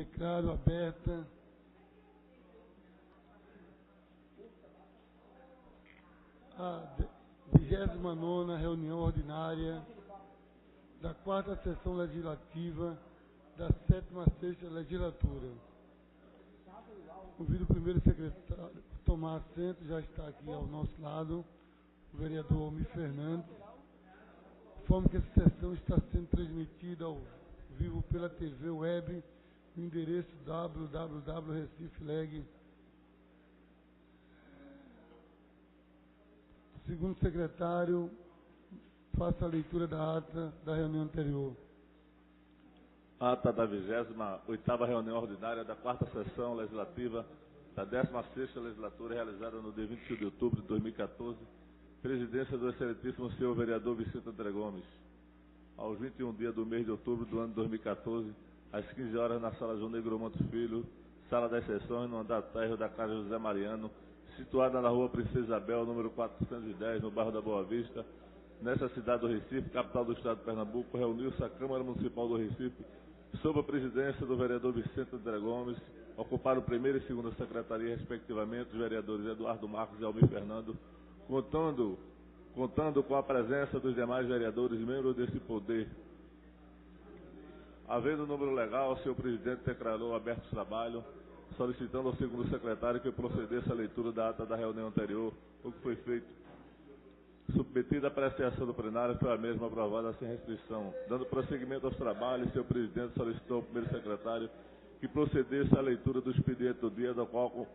Declaro aberta a 29ª reunião ordinária da 4ª sessão legislativa da 7ª legislatura. Convido o primeiro secretário a tomar assento, já está aqui ao nosso lado, o vereador Almir Fernandes. Informo que essa sessão está sendo transmitida ao vivo pela TV Web, no endereço www.recifeleg. Segundo secretário, faça a leitura da ata da reunião anterior. Ata da 28ª reunião ordinária da 4ª sessão legislativa da 16ª legislatura, realizada no dia 21 de outubro de 2014, presidência do excelentíssimo senhor vereador Vicente André Gomes. Aos 21 dias do mês de outubro do ano de 2014, às 15 horas, na sala João Negro Montes Filho, sala das sessões, no andar térreo da casa José Mariano, situada na rua Princesa Isabel, número 410, no bairro da Boa Vista, nessa cidade do Recife, capital do estado de Pernambuco, reuniu-se a Câmara Municipal do Recife, sob a presidência do vereador Vicente André Gomes, ocuparam primeira e segunda secretaria, respectivamente, os vereadores Eduardo Marcos e Almir Fernando, contando com a presença dos demais vereadores membros desse poder. Havendo o número legal, o senhor presidente declarou aberto o trabalho, solicitando ao segundo secretário que procedesse à leitura da ata da reunião anterior, o que foi feito. Submetida à apreciação do plenário, foi a mesma aprovada sem restrição. Dando prosseguimento aos trabalhos, o senhor presidente solicitou ao primeiro secretário que procedesse à leitura do expediente do dia, do qual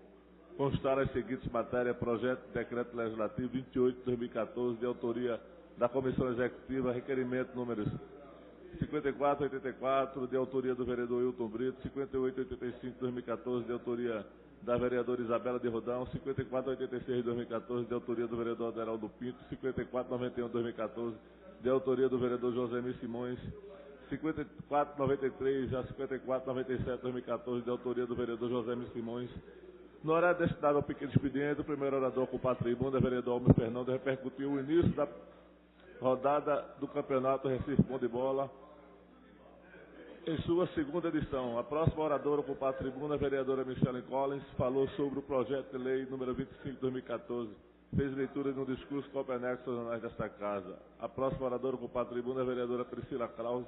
constaram as seguintes matérias: projeto de decreto legislativo 28 de 2014, de autoria da Comissão Executiva, requerimento números 5484, de autoria do vereador Hilton Brito, 5885 de 2014, de autoria da vereadora Isabela de Rodão, 5486 de 2014, de autoria do vereador Aderaldo Pinto, 5491 de 2014, de autoria do vereador Josemir Simões, 5493 a 5497 de 2014, de autoria do vereador Josemir Simões. No horário destinado ao pequeno expediente, o primeiro orador ocupar a tribuna, o vereador Almir Fernando, repercutiu o início da rodada do Campeonato Recife Bom de Bola, em sua segunda edição. A próxima oradora a ocupar a tribuna, a vereadora Michelle Collins, falou sobre o projeto de lei número 25 de 2014. Fez leitura de um discurso com anexos jornais desta casa. A próxima oradora a ocupar a tribuna, a vereadora Priscila Krause,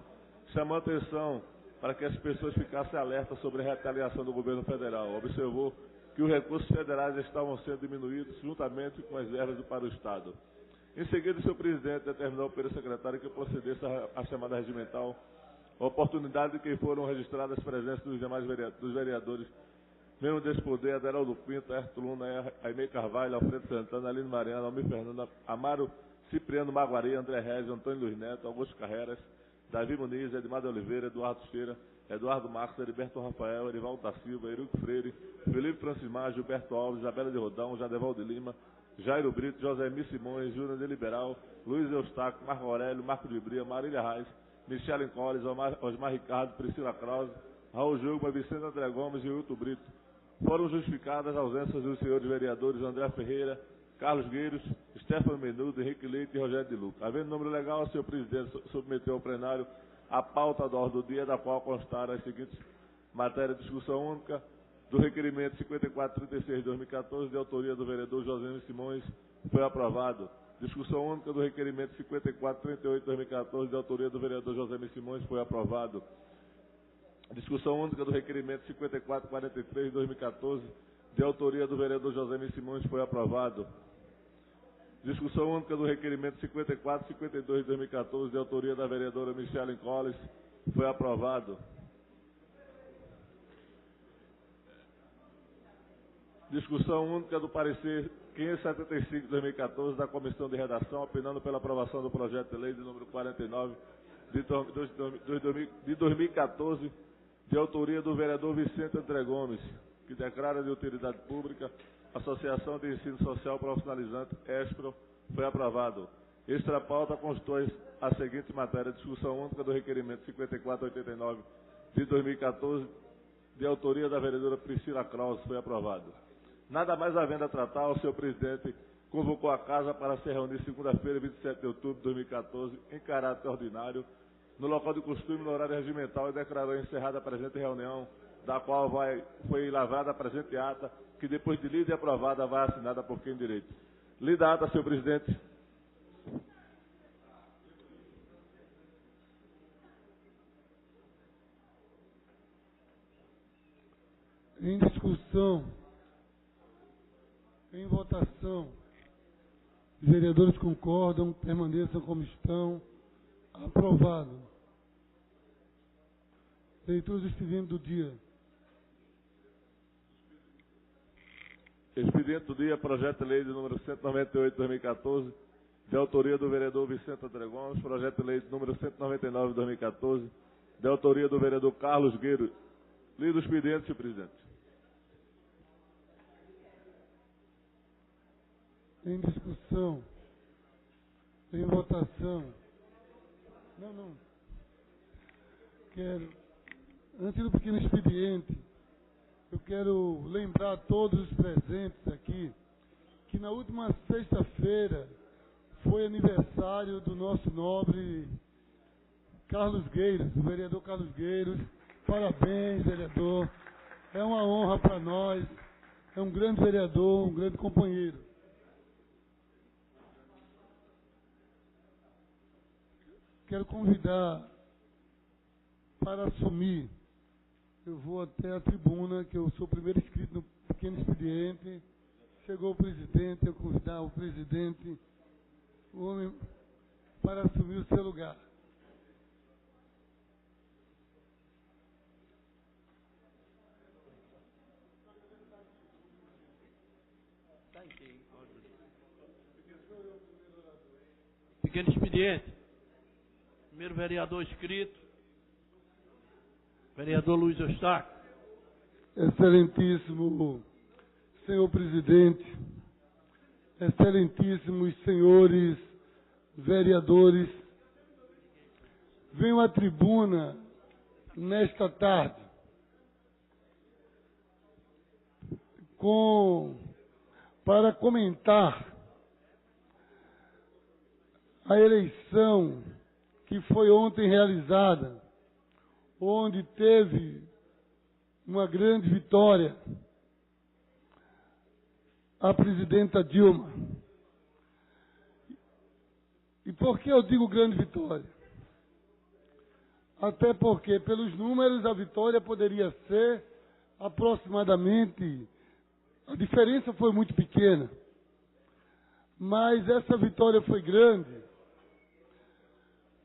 chamou a atenção para que as pessoas ficassem alertas sobre a retaliação do governo federal. Observou que os recursos federais estavam sendo diminuídos juntamente com as verbas para o Estado. Em seguida, o seu presidente determinou ao primeiro secretário que procedesse à chamada regimental, a oportunidade de que foram registradas as presenças dos demais vereadores, membros desse poder: Aderaldo Pinto, Herto Luna, Aimee Carvalho, Alfredo Santana, Aline Mariano, Almir Fernando, Amaro Cipriano Maguari, André Regis, Antônio Luiz Neto, Augusto Carreras, Davi Muniz, Edmar de Oliveira, Eduardo Cheira, Eduardo Marcos, Heriberto Rafael, Erivaldo da Silva, Eurico Freire, Felipe Francismar, Gilberto Alves, Isabela de Rodão, Jadevaldo de Lima, Jairo Brito, Josemir Simões, Júnior de Liberal, Luiz Eustáquio, Marco Aurélio, Marco de Bria, Marília Reis, Michele Collins, Osmar Ricardo, Priscila Krause, Raul Jugma, Vicente André Gomes e Hilton Brito. Foram justificadas as ausências dos senhores vereadores André Ferreira, Carlos Gueiros, Stefano Menudo, Henrique Leite e Rogério de Luca. Havendo número legal, o senhor presidente submeteu ao plenário a pauta da ordem do dia, da qual constaram as seguintes matérias: discussão única do requerimento 5436 de 2014, de autoria do vereador Josemir Simões, foi aprovado. Discussão única do requerimento 5438 de 2014, de autoria do vereador Josemir Simões, foi aprovado. Discussão única do requerimento 5443 de 2014, de autoria do vereador Josemir Simões, foi aprovado. Discussão única do requerimento 5452 de 2014, de autoria da vereadora Michelle Collins, foi aprovado. Discussão única do parecer 575 de 2014 da Comissão de Redação, opinando pela aprovação do projeto de lei de número 49 de 2014, de autoria do vereador Vicente André Gomes, que declara de utilidade pública Associação de Ensino Social Profissionalizante, ESPRO, foi aprovado. Extra pauta constou a seguinte matéria: discussão única do requerimento 5489 de 2014, de autoria da vereadora Priscila Krause, foi aprovado. Nada mais havendo a tratar, o senhor presidente convocou a casa para se reunir segunda-feira, 27 de outubro de 2014, em caráter ordinário, no local de costume, no horário regimental, e declarou encerrada a presente reunião, da qual foi lavrada a presente ata, que depois de lida e aprovada vai assinada por quem direito. Lida a ata, senhor presidente. Em discussão, em votação, os vereadores concordam, permaneçam como estão. Aprovado. Leitura do expediente do dia. Expediente do dia, projeto de lei de número 198 de 2014, de autoria do vereador Vicente André Gomes, projeto de lei de número 199 de 2014, de autoria do vereador Carlos Gueiro. Lido o expediente, senhor presidente. Em discussão, em votação. Não. Antes do pequeno expediente, eu quero lembrar a todos os presentes aqui que na última sexta-feira foi aniversário do nosso nobre Carlos Gueiros, o vereador Carlos Gueiros. Parabéns, vereador. É uma honra para nós. É um grande vereador, um grande companheiro. Quero convidar para assumir. Eu vou até a tribuna, que eu sou o primeiro inscrito no pequeno expediente. Chegou o presidente, eu convidar o presidente, o homem, para assumir o seu lugar. Pequeno expediente. Primeiro vereador inscrito, vereador Luiz Eustáquio. Excelentíssimo senhor presidente, excelentíssimos senhores vereadores, venho à tribuna nesta tarde para comentar a eleição que foi ontem realizada, onde teve uma grande vitória a presidenta Dilma. E por que eu digo grande vitória? Até porque, pelos números, a vitória poderia ser aproximadamente, a diferença foi muito pequena, mas essa vitória foi grande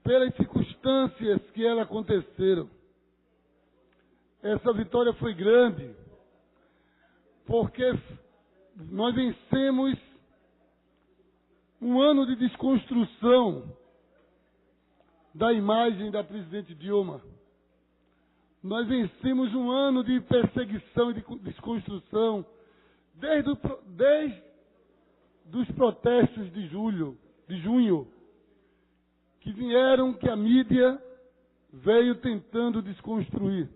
pelas circunstâncias que ela aconteceram. Essa vitória foi grande porque nós vencemos um ano de desconstrução da imagem da presidente Dilma. Nós vencemos um ano de perseguição e de desconstrução desde os protestos de junho, que vieram, que a mídia veio tentando desconstruir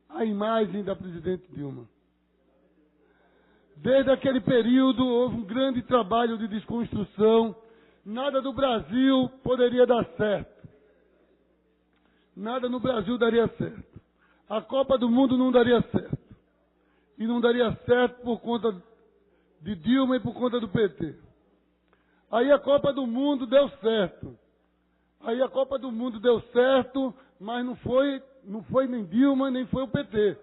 a imagem da presidente Dilma. Desde aquele período houve um grande trabalho de desconstrução. Nada do Brasil poderia dar certo. Nada no Brasil daria certo. A Copa do Mundo não daria certo. E não daria certo por conta de Dilma e por conta do PT. Aí a Copa do Mundo deu certo. Mas não foi nem Dilma, nem foi o PT.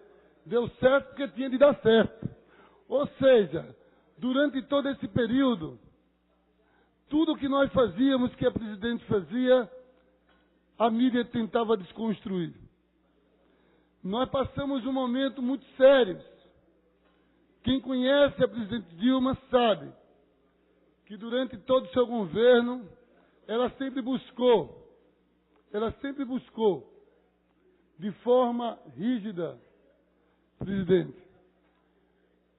Deu certo porque tinha de dar certo. Ou seja, durante todo esse período, tudo que nós fazíamos, que a presidente fazia, a mídia tentava desconstruir. Nós passamos um momento muito sério. Quem conhece a presidente Dilma sabe que durante todo o seu governo, ela sempre buscou, de forma rígida, presidente,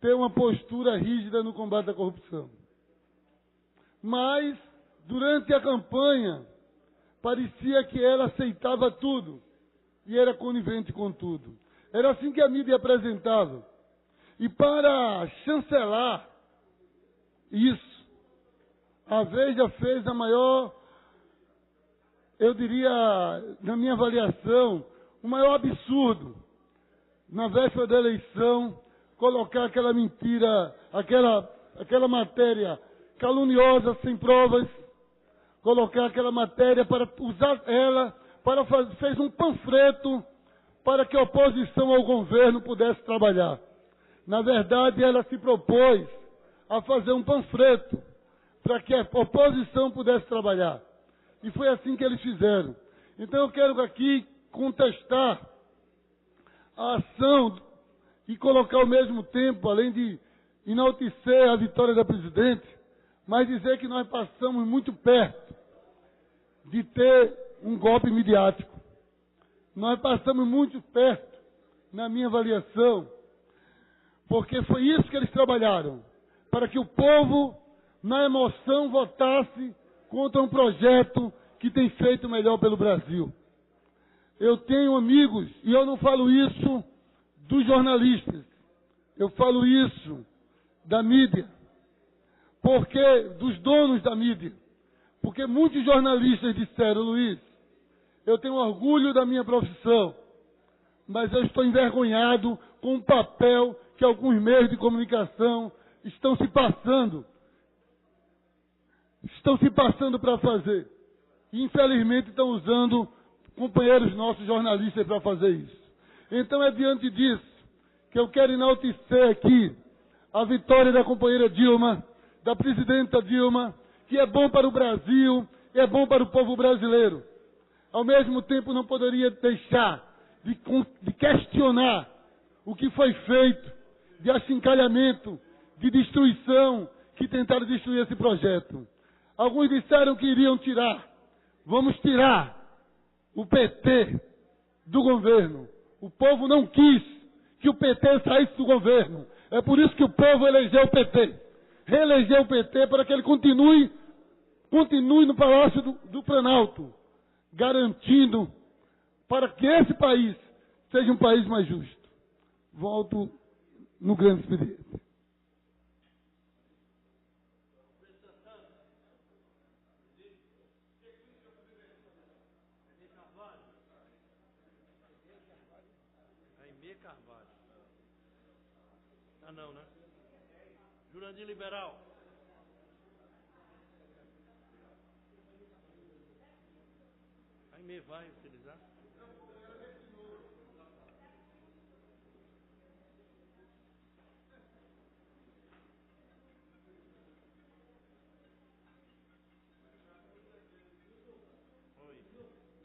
ter uma postura rígida no combate à corrupção. Mas, durante a campanha, parecia que ela aceitava tudo e era conivente com tudo. Era assim que a mídia apresentava. E para chancelar isso, a Veja fez a maior, eu diria, na minha avaliação, o maior absurdo na véspera da eleição, colocar aquela mentira, aquela matéria caluniosa, sem provas, colocar aquela matéria para usar ela, fez um panfleto para que a oposição ao governo pudesse trabalhar. Na verdade, ela se propôs a fazer um panfleto para que a oposição pudesse trabalhar. E foi assim que eles fizeram. Então eu quero aqui contestar a ação e colocar ao mesmo tempo, além de enaltecer a vitória da presidente, mas dizer que nós passamos muito perto de ter um golpe midiático. Nós passamos muito perto, na minha avaliação, porque foi isso que eles trabalharam, para que o povo, na emoção, votasse contra um projeto que tem feito melhor pelo Brasil. Eu tenho amigos, e eu não falo isso dos jornalistas, eu falo isso da mídia, porque dos donos da mídia, porque muitos jornalistas disseram: Luiz, eu tenho orgulho da minha profissão, mas eu estou envergonhado com o papel que alguns meios de comunicação estão se passando para fazer. E, infelizmente, estão usando companheiros nossos jornalistas para fazer isso. Então, é diante disso que eu quero enaltecer aqui a vitória da companheira Dilma, da presidenta Dilma, que é bom para o Brasil, é bom para o povo brasileiro. Ao mesmo tempo, não poderia deixar de questionar o que foi feito, de achincalhamento, de destruição, que tentaram destruir esse projeto. Alguns disseram que iriam tirar. Vamos tirar o PT do governo. O povo não quis que o PT saísse do governo. É por isso que o povo elegeu o PT. Reelegeu o PT para que ele continue no Palácio do Planalto, garantindo para que esse país seja um país mais justo. Volto no grande expediente. Carvalho. Ah, não, né? Jurandir Liberal. Aimee vai utilizar?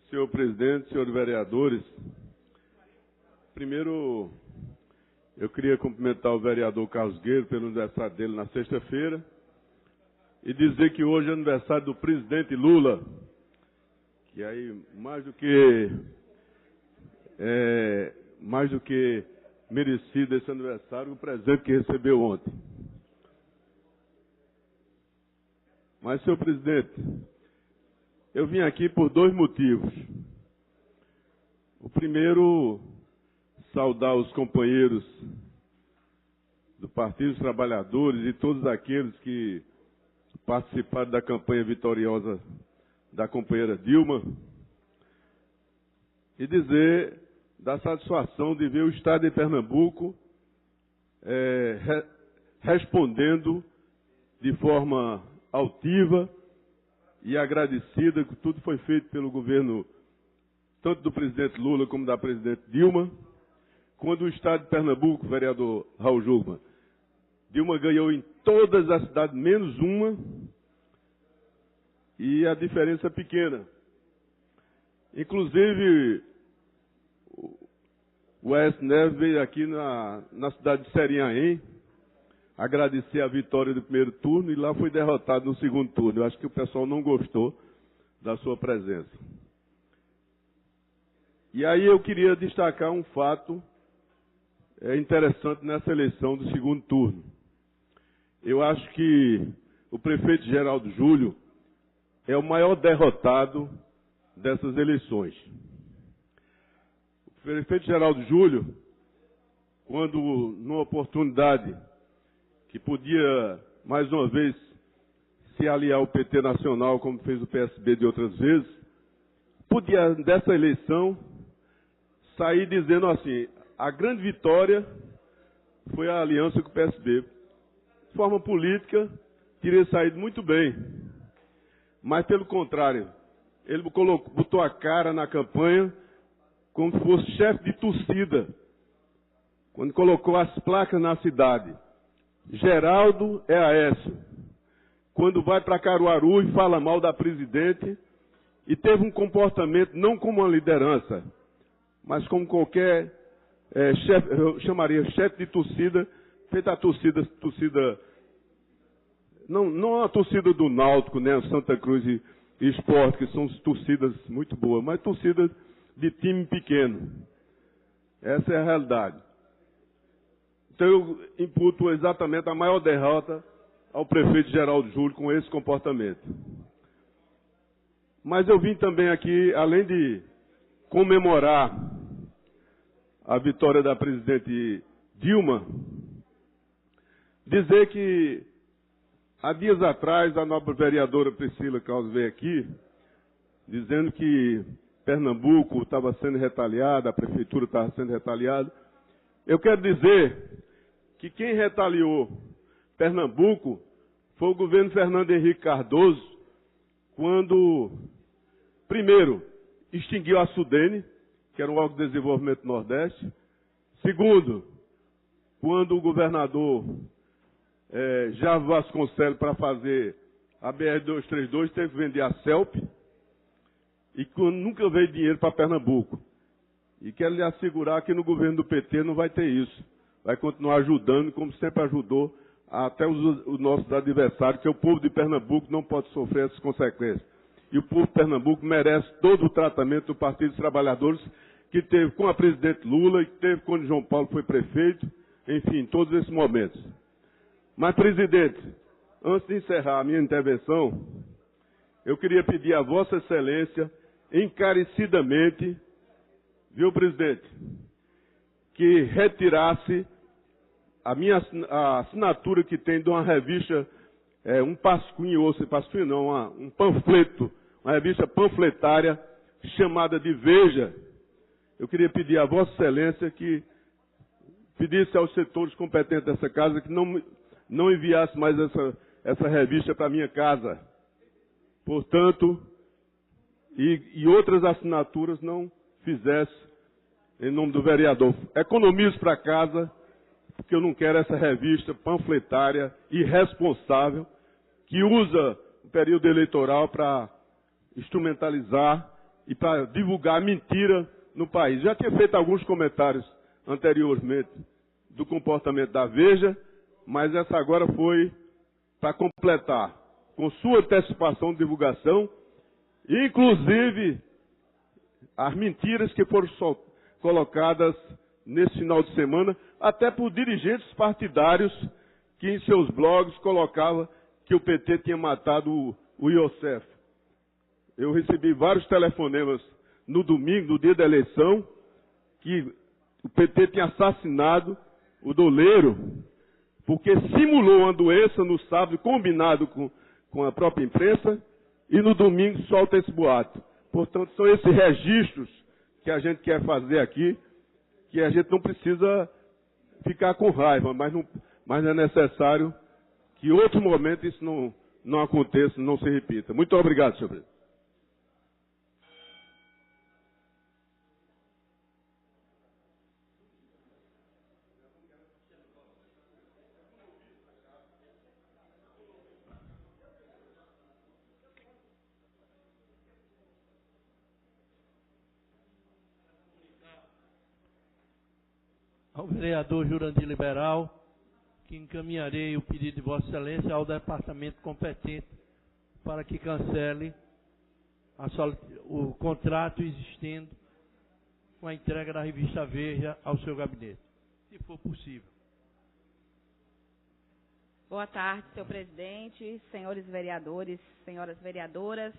Senhor presidente, senhores vereadores, primeiro eu queria cumprimentar o vereador Carlos Gueiro pelo aniversário dele na sexta-feira e dizer que hoje é aniversário do presidente Lula, que aí mais do que merecido esse aniversário, o presente que recebeu ontem. Mas, senhor presidente, eu vim aqui por dois motivos. O primeiro, saudar os companheiros do Partido dos Trabalhadores e todos aqueles que participaram da campanha vitoriosa da companheira Dilma e dizer da satisfação de ver o Estado de Pernambuco respondendo de forma altiva e agradecida que tudo foi feito pelo governo, tanto do presidente Lula como da presidente Dilma. Quando o Estado de Pernambuco, vereador Raul Jugman, Dilma ganhou em todas as cidades, menos uma, e a diferença é pequena. Inclusive, o Aécio Neves veio aqui na cidade de Serinhaém agradecer a vitória do primeiro turno e lá foi derrotado no segundo turno. Eu acho que o pessoal não gostou da sua presença. E aí eu queria destacar um fato interessante nessa eleição do segundo turno. Eu acho que o prefeito Geraldo Júlio é o maior derrotado dessas eleições. O prefeito Geraldo Júlio, quando numa oportunidade que podia, mais uma vez, se aliar ao PT nacional, como fez o PSB de outras vezes, podia, dessa eleição, sair dizendo assim: a grande vitória foi a aliança com o PSB. De forma política, teria saído muito bem. Mas, pelo contrário, ele botou a cara na campanha como se fosse chefe de torcida. Quando colocou as placas na cidade. Geraldo é Aécio. Quando vai para Caruaru e fala mal da presidente, e teve um comportamento não como uma liderança, mas como qualquer chefe, eu chamaria chefe de torcida, feita a torcida não a torcida do Náutico, né, Santa Cruz e Sport, que são torcidas muito boas, mas torcidas de time pequeno. Essa é a realidade. Então eu imputo exatamente a maior derrota ao prefeito Geraldo Júlio com esse comportamento. Mas eu vim também aqui, além de comemorar a vitória da presidente Dilma, dizer que há dias atrás a nobre vereadora Priscila Carlos veio aqui dizendo que Pernambuco estava sendo retaliada, a prefeitura estava sendo retaliada. Eu quero dizer que quem retaliou Pernambuco foi o governo Fernando Henrique Cardoso, quando, primeiro, extinguiu a SUDENE, que era um órgão de desenvolvimento do Nordeste. Segundo, quando o governador Jair Vasconcelos, para fazer a BR-232, teve que vender a CELP, e quando nunca veio dinheiro para Pernambuco. E quero lhe assegurar que no governo do PT não vai ter isso. Vai continuar ajudando, como sempre ajudou, até os nossos adversários, que o povo de Pernambuco não pode sofrer essas consequências. E o povo de Pernambuco merece todo o tratamento do Partido dos Trabalhadores, que teve com a presidente Lula, e que teve quando João Paulo foi prefeito, enfim, todos esses momentos. Mas, presidente, antes de encerrar a minha intervenção, eu queria pedir a Vossa Excelência, encarecidamente, viu, presidente, que retirasse a assinatura que tem de uma revista, um pasquinho, ou se pasquinho não, um panfleto, uma revista panfletária chamada de Veja. Eu queria pedir a Vossa Excelência que pedisse aos setores competentes dessa casa que não enviasse mais essa revista para a minha casa. Portanto, e outras assinaturas não fizesse em nome do vereador. Economize para casa, porque eu não quero essa revista panfletária irresponsável que usa o período eleitoral para instrumentalizar e para divulgar mentira no país. Já tinha feito alguns comentários anteriormente do comportamento da Veja, mas essa agora foi para completar com sua antecipação de divulgação, inclusive as mentiras que foram colocadas nesse final de semana, até por dirigentes partidários que em seus blogs colocavam que o PT tinha matado o Iosef. Eu recebi vários telefonemas no domingo, no dia da eleição, que o PT tinha assassinado o Doleiro, porque simulou uma doença no sábado, combinado com a própria imprensa, e no domingo solta esse boato. Portanto, são esses registros que a gente quer fazer aqui, que a gente não precisa ficar com raiva, mas é necessário que em outro momento isso não aconteça, não se repita. Muito obrigado, senhor presidente. Ao vereador Jurandir Liberal, que encaminharei o pedido de Vossa Excelência ao departamento competente para que cancele o contrato existendo com a entrega da revista Veja ao seu gabinete, se for possível. Boa tarde, senhor presidente, senhores vereadores, senhoras vereadoras.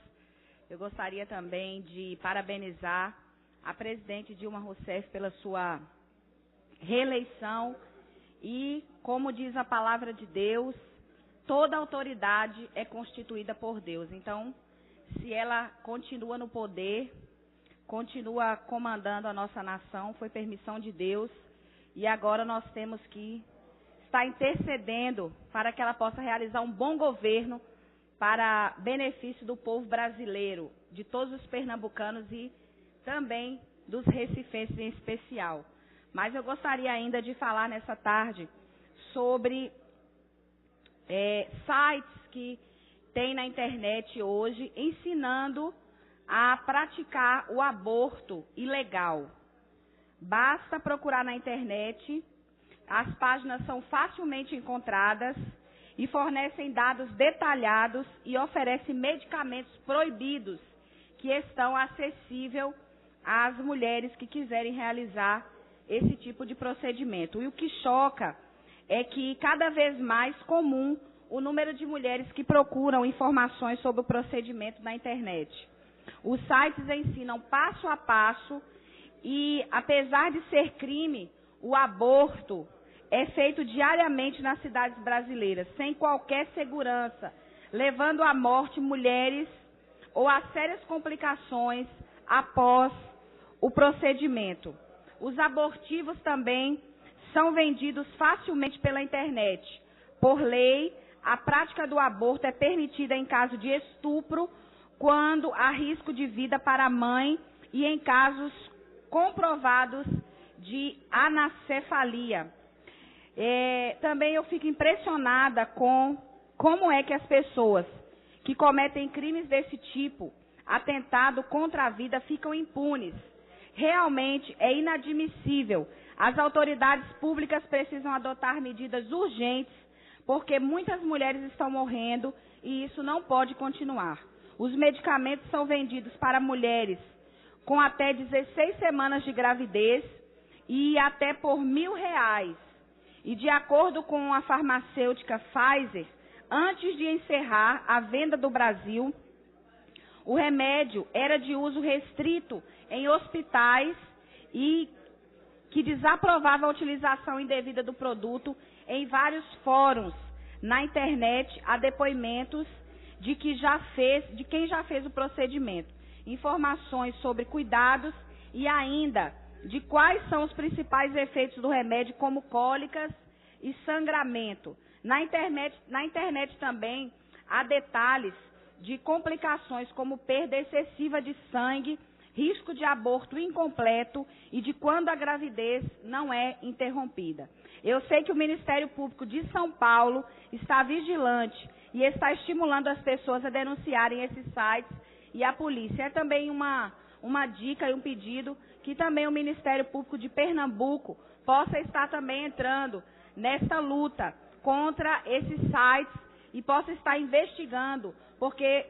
Eu gostaria também de parabenizar a presidente Dilma Rousseff pela sua reeleição e, como diz a palavra de Deus, toda autoridade é constituída por Deus. Então, se ela continua no poder, continua comandando a nossa nação, foi permissão de Deus e agora nós temos que estar intercedendo para que ela possa realizar um bom governo para benefício do povo brasileiro, de todos os pernambucanos e também dos recifenses em especial. Mas eu gostaria ainda de falar nessa tarde sobre sites que tem na internet hoje ensinando a praticar o aborto ilegal. Basta procurar na internet, as páginas são facilmente encontradas e fornecem dados detalhados e oferecem medicamentos proibidos que estão acessíveis às mulheres que quiserem realizar esse tipo de procedimento. E o que choca é que cada vez mais comum o número de mulheres que procuram informações sobre o procedimento na internet. Os sites ensinam passo a passo e, apesar de ser crime, o aborto é feito diariamente nas cidades brasileiras, sem qualquer segurança, levando à morte mulheres ou a sérias complicações após o procedimento. Os abortivos também são vendidos facilmente pela internet. Por lei, a prática do aborto é permitida em caso de estupro, quando há risco de vida para a mãe e em casos comprovados de anencefalia. Também eu fico impressionada com como é que as pessoas que cometem crimes desse tipo, atentado contra a vida, ficam impunes. Realmente é inadmissível. As autoridades públicas precisam adotar medidas urgentes, porque muitas mulheres estão morrendo e isso não pode continuar. Os medicamentos são vendidos para mulheres com até 16 semanas de gravidez e até por R$1.000. E de acordo com a farmacêutica Pfizer, antes de encerrar a venda do Brasil, o remédio era de uso restrito em hospitais e que desaprovava a utilização indevida do produto em vários fóruns na internet. Há depoimentos de quem já fez o procedimento, informações sobre cuidados e ainda de quais são os principais efeitos do remédio, como cólicas e sangramento. Na internet também há detalhes de complicações como perda excessiva de sangue, risco de aborto incompleto e de quando a gravidez não é interrompida. Eu sei que o Ministério Público de São Paulo está vigilante e está estimulando as pessoas a denunciarem esses sites e a polícia. É também uma dica e um pedido que também o Ministério Público de Pernambuco possa estar também entrando nessa luta contra esses sites e possa estar investigando, porque,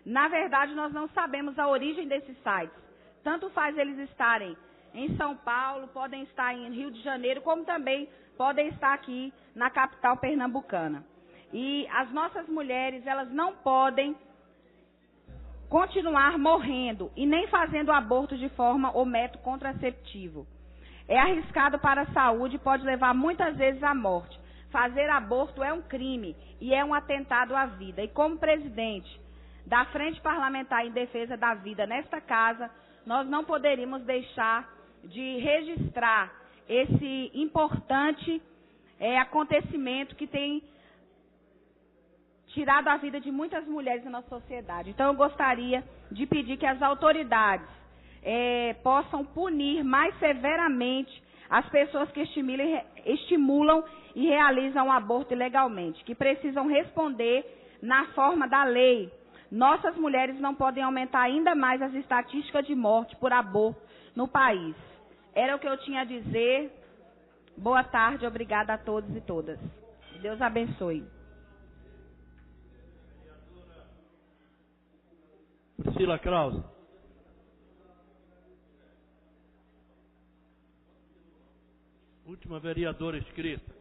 na verdade, nós não sabemos a origem desses sites. Tanto faz eles estarem em São Paulo, podem estar em Rio de Janeiro, como também podem estar aqui na capital pernambucana. E as nossas mulheres, elas não podem continuar morrendo e nem fazendo aborto de forma ou método contraceptivo. É arriscado para a saúde e pode levar muitas vezes à morte. Fazer aborto é um crime e é um atentado à vida. E como presidente da Frente Parlamentar em Defesa da Vida nesta casa, nós não poderíamos deixar de registrar esse importante acontecimento que tem tirado a vida de muitas mulheres na nossa sociedade. Então, eu gostaria de pedir que as autoridades possam punir mais severamente as pessoas que estimulam e realizam o aborto ilegalmente, que precisam responder na forma da lei. Nossas mulheres não podem aumentar ainda mais as estatísticas de morte por aborto no país. Era o que eu tinha a dizer. Boa tarde, obrigada a todos e todas. Deus abençoe. Priscila Krause. Última vereadora inscrita.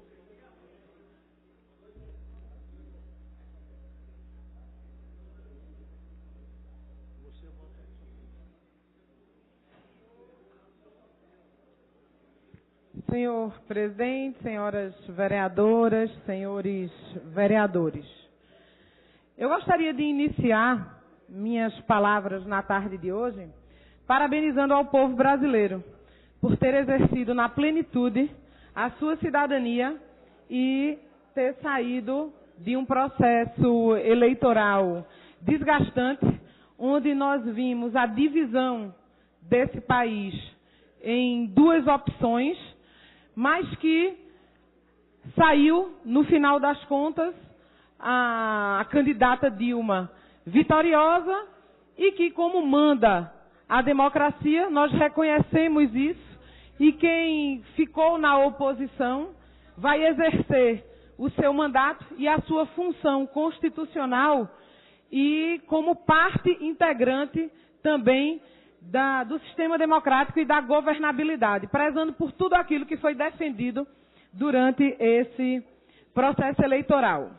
Senhor presidente, senhoras vereadoras, senhores vereadores, eu gostaria de iniciar minhas palavras na tarde de hoje parabenizando ao povo brasileiro por ter exercido na plenitude a sua cidadania e ter saído de um processo eleitoral desgastante, onde nós vimos a divisão desse país em duas opções, mas que saiu, no final das contas, a candidata Dilma vitoriosa e que, como manda a democracia, nós reconhecemos isso e quem ficou na oposição vai exercer o seu mandato e a sua função constitucional e como parte integrante também do sistema democrático e da governabilidade, prezando por tudo aquilo que foi defendido durante esse processo eleitoral.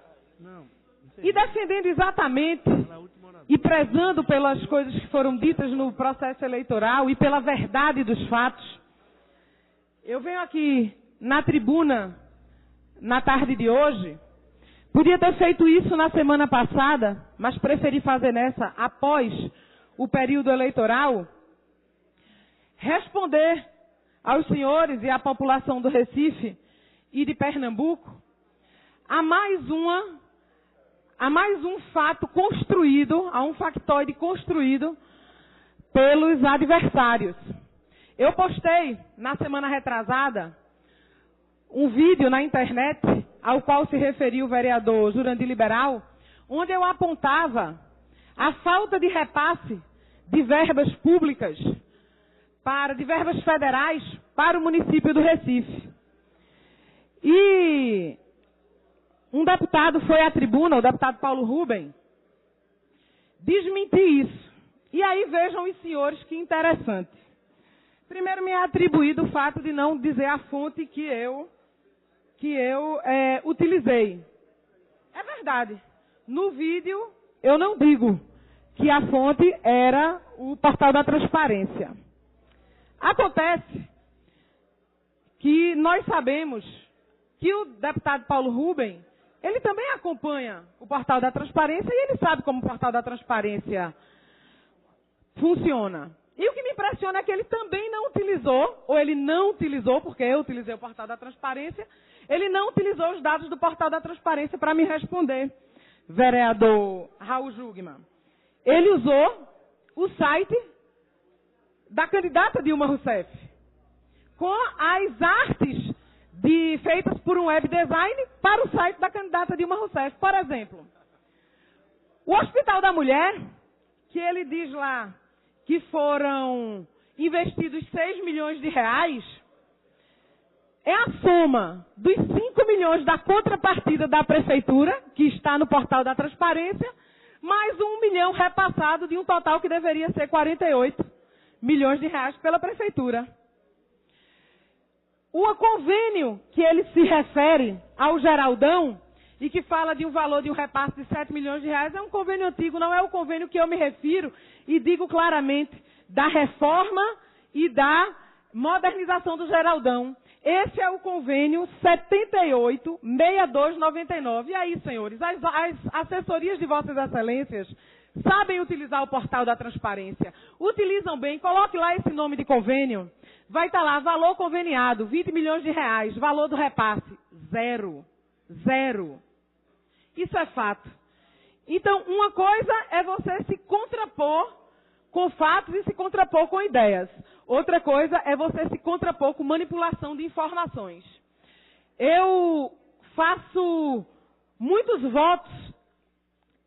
E defendendo exatamente e prezando pelas coisas que foram ditas no processo eleitoral e pela verdade dos fatos, eu venho aqui na tribuna, na tarde de hoje, podia ter feito isso na semana passada, mas preferi fazer nessa após o período eleitoral, responder aos senhores e à população do Recife e de Pernambuco a mais um fato construído, a um factoide construído pelos adversários. Eu postei na semana retrasada um vídeo na internet ao qual se referiu o vereador Jurandir Liberal, onde eu apontava a falta de repasse de verbas públicas, de verbas federais para o município do Recife. E um deputado foi à tribuna, o deputado Paulo Rubem, desmentir isso. E aí vejam os senhores que interessante. Primeiro me é atribuído o fato de não dizer a fonte que eu utilizei. É verdade. No vídeo eu não digo que a fonte era o Portal da Transparência. Acontece que nós sabemos que o deputado Paulo Rubem, ele também acompanha o Portal da Transparência e ele sabe como o Portal da Transparência funciona. E o que me impressiona é que ele também não utilizou, ou ele não utilizou, porque eu utilizei o Portal da Transparência, ele não utilizou os dados do Portal da Transparência para me responder, vereador Raul Jugman. Ele usou o site da candidata Dilma Rousseff, com as artes feitas por um web design para o site da candidata Dilma Rousseff. Por exemplo, o Hospital da Mulher, que ele diz lá que foram investidos 6 milhões de reais, é a soma dos 5 milhões da contrapartida da Prefeitura, que está no Portal da Transparência, mais 1 milhão repassado de um total que deveria ser 48 milhões de reais pela Prefeitura. O convênio que ele se refere ao Geraldão e que fala de um valor de um repasse de 7 milhões de reais é um convênio antigo, não é o convênio que eu me refiro e digo claramente da reforma e da modernização do Geraldão. Esse é o convênio 78-6299. E aí, senhores, as assessorias de Vossas Excelências sabem utilizar o Portal da Transparência. Utilizam bem, coloque lá esse nome de convênio. Vai estar lá, valor conveniado, 20 milhões de reais, valor do repasse, zero. Zero. Isso é fato. Então, uma coisa é você se contrapor com fatos e se contrapor com ideias. Outra coisa é você se contrapor com manipulação de informações. Eu faço muitos votos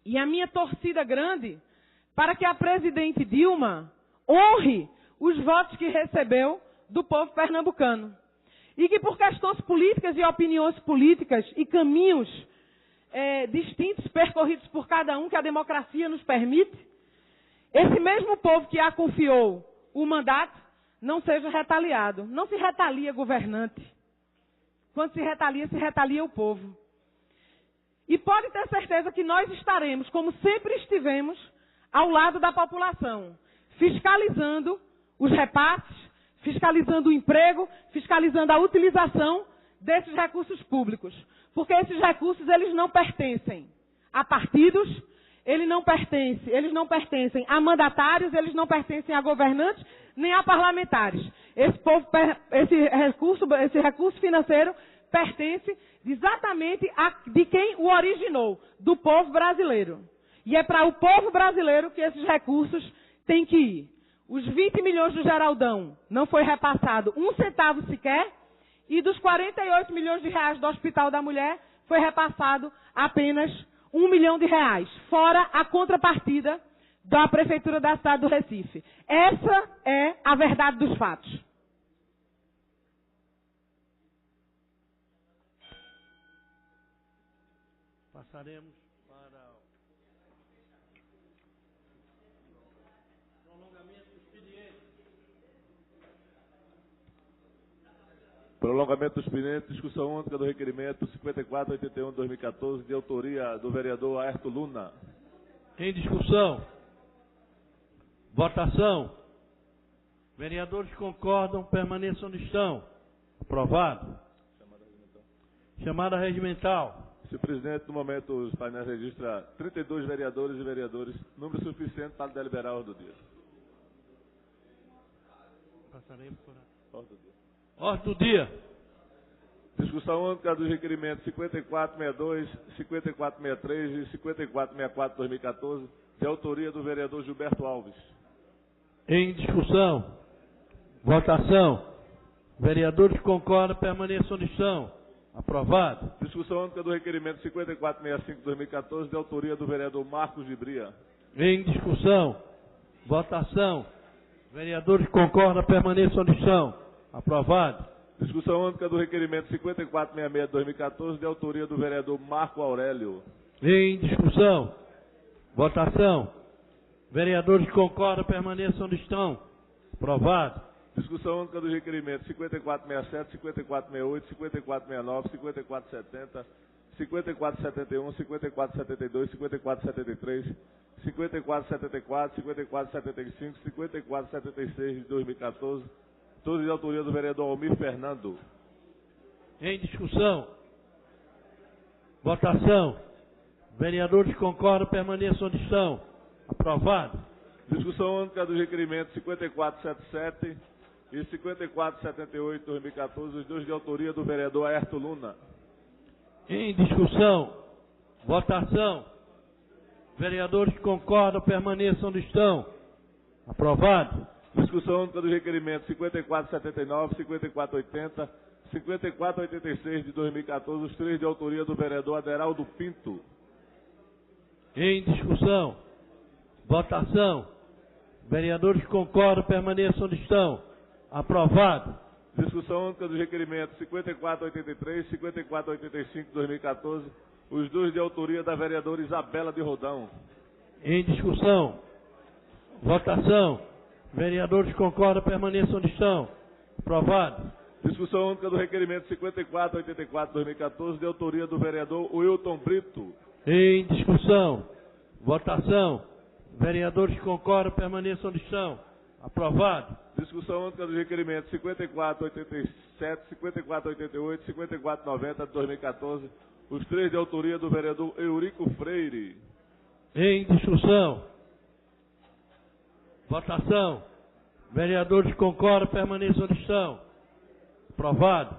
e a minha torcida grande para que a presidente Dilma honre os votos que recebeu do povo pernambucano. E que por questões políticas e opiniões políticas e caminhos distintos percorridos por cada um que a democracia nos permite, esse mesmo povo que a confiou o mandato não seja retaliado. Não se retalia governante. Quando se retalia o povo. E pode ter certeza que nós estaremos, como sempre estivemos, ao lado da população, fiscalizando os repasses, fiscalizando o emprego, fiscalizando a utilização desses recursos públicos. Porque esses recursos, eles não pertencem a partidos, eles não pertencem a mandatários, eles não pertencem a governantes, nem a parlamentares. esse recurso financeiro pertence exatamente de quem o originou, do povo brasileiro. E é para o povo brasileiro que esses recursos têm que ir. Os 20 milhões do Geraldão não foi repassado um centavo sequer, e dos 48 milhões de reais do Hospital da Mulher foi repassado apenas R$1 milhão, fora a contrapartida da Prefeitura da cidade do Recife. Essa é a verdade dos fatos. Passaremos para o prolongamento do expediente. Prolongamento do expediente, discussão única do requerimento 5481/2014, de autoria do vereador Aerto Luna. Em discussão. Votação. Vereadores que concordam, permaneçam onde estão. Aprovado. Chamada regimental. Senhor presidente, no momento os painéis registram 32 vereadores e vereadores, número suficiente para deliberar a ordem do dia. Passaremos por Ordem do dia. ordem do dia. Discussão única dos requerimentos 5462, 5463 e 5464/2014, de autoria do vereador Gilberto Alves. Em discussão. Votação. Vereadores que concordam, permaneçam onde estão. Aprovado. Discussão única do requerimento 5465/2014, de autoria do vereador Marcos de Bria. Em discussão. Votação. Vereadores que concordam, permaneçam onde estão. Aprovado. Discussão única do requerimento 5466/2014, de autoria do vereador Marco Aurélio. Em discussão. Votação. Vereadores que concordam, permaneçam onde estão. Aprovado. Discussão única dos requerimentos 5467, 5468, 5469, 5470, 5471, 5472, 5473, 5474, 5475, 5476 de 2014, todos de autoria do vereador Almir Fernando. Em discussão. Votação. Vereadores que concordam, permaneçam onde estão. Aprovado. Discussão única dos requerimentos 5477 e 5478 de 2014, os dois de autoria do vereador Aerto Luna. Em discussão. Votação. Vereadores que concordam, permaneçam onde estão. Aprovado. Discussão única dos requerimentos 5479, 5480, 5486 de 2014, os três de autoria do vereador Aderaldo Pinto. Em discussão. Votação. Vereadores que concordam, permaneçam onde estão. Aprovado. Discussão única dos requerimentos 5483, 5485 de 2014, os dois de autoria da vereadora Isabela de Rodão. Em discussão. Votação. Vereadores que concordam, permaneçam onde estão. Aprovado. Discussão única do requerimento 5484 de 2014, de autoria do vereador Wilton Brito. Em discussão. Votação. Vereadores que concordam, permaneçam onde estão. Aprovado. Discussão única dos requerimentos 5487, 5488, 5490 de 2014, os três de autoria do vereador Eurico Freire. Em discussão. Votação. Vereadores que concordam, permaneçam onde estão. Aprovado.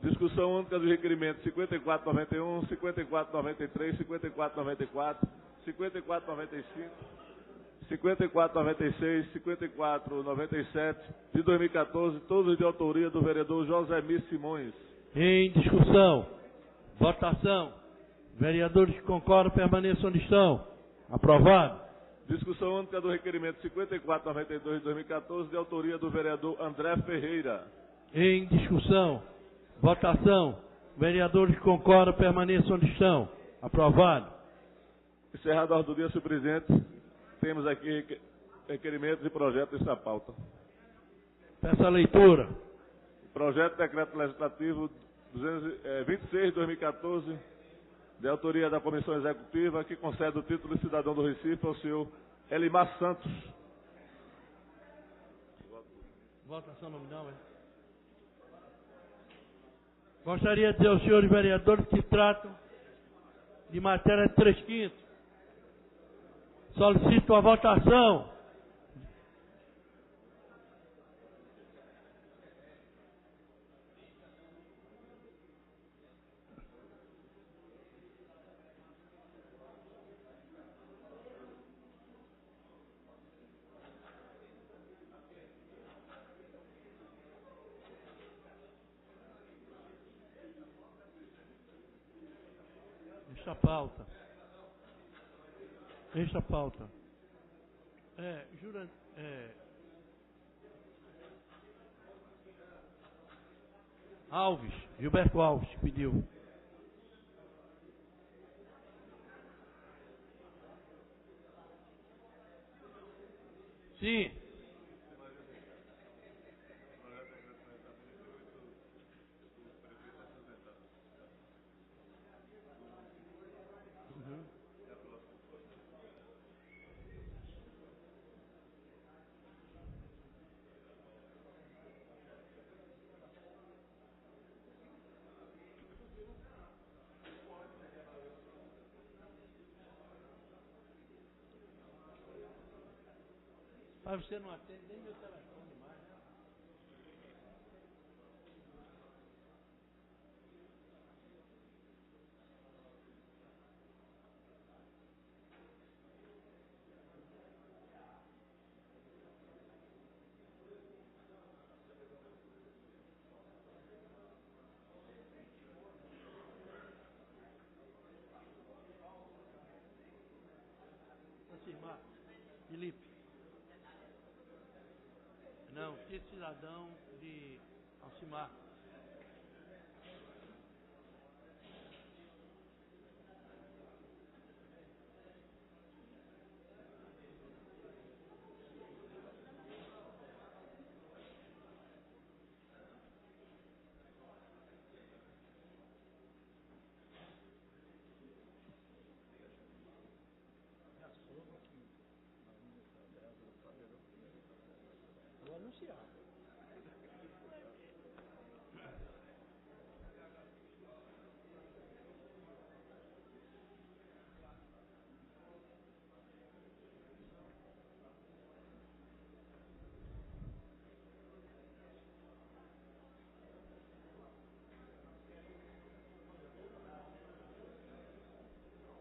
Discussão única dos requerimentos 5491, 5493, 5494, 5495, 5496, 5497 de 2014, todos de autoria do vereador Josemir Simões. Em discussão. Votação. Vereadores que concordam, permaneçam onde estão. Aprovado. Discussão única do requerimento 5492 de 2014, de autoria do vereador André Ferreira. Em discussão. Votação. Vereadores que concordam, permaneçam onde estão. Aprovado. Encerrado a ordem do dia, senhor presidente, temos aqui requerimentos e projetos desta pauta. Peço a leitura. Projeto de decreto legislativo 26 de 2014, de autoria da Comissão Executiva, que concede o título de cidadão do Recife ao senhor Elimar Santos. Votação nominal, é? Gostaria de dizer aos senhores vereadores que tratam de matéria de 3/5. Solicito a votação. Extra pauta. Extra pauta. Alves, Gilberto Alves pediu. Sim. Mas você não atende nem meu telefone mais, né? Alcimar, Felipe. Não, que cidadão de Alcimar. Vou anunciar.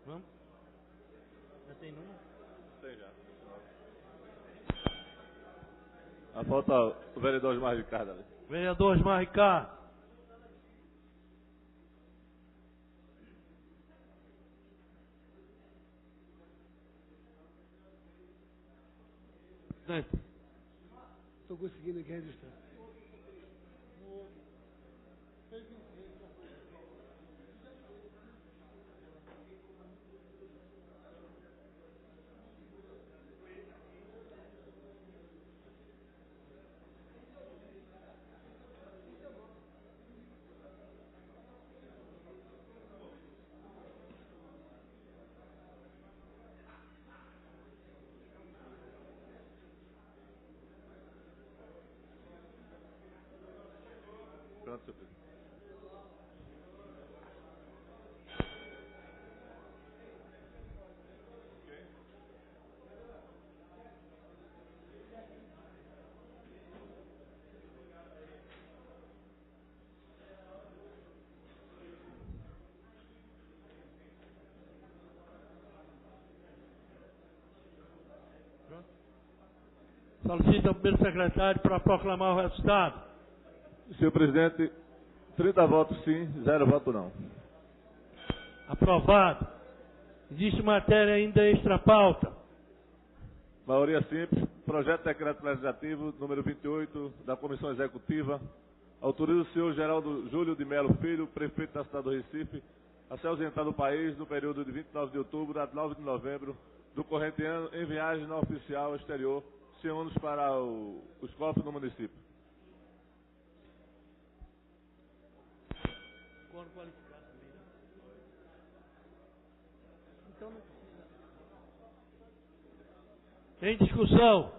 Vamos? Já tem número? Tem já. A falta o vereador Osmar Ricardo ali. Vereador Osmar Ricardo. Estou conseguindo aqui registrar. Pronto, seu presidente. Solicita ao primeiro secretário para proclamar o resultado. Senhor presidente, 30 votos sim, 0 votos não. Aprovado. Existe matéria ainda extra pauta. Maioria simples. Projeto de decreto legislativo número 28 da Comissão Executiva. Autoriza o senhor Geraldo Júlio de Melo Filho, prefeito da cidade do Recife, a se ausentar do país no período de 29 de outubro a 9 de novembro do corrente ano em viagem não oficial exterior, sem ônus para os cofres do município. Quando qualificado também, né? Então não precisa. Em discussão.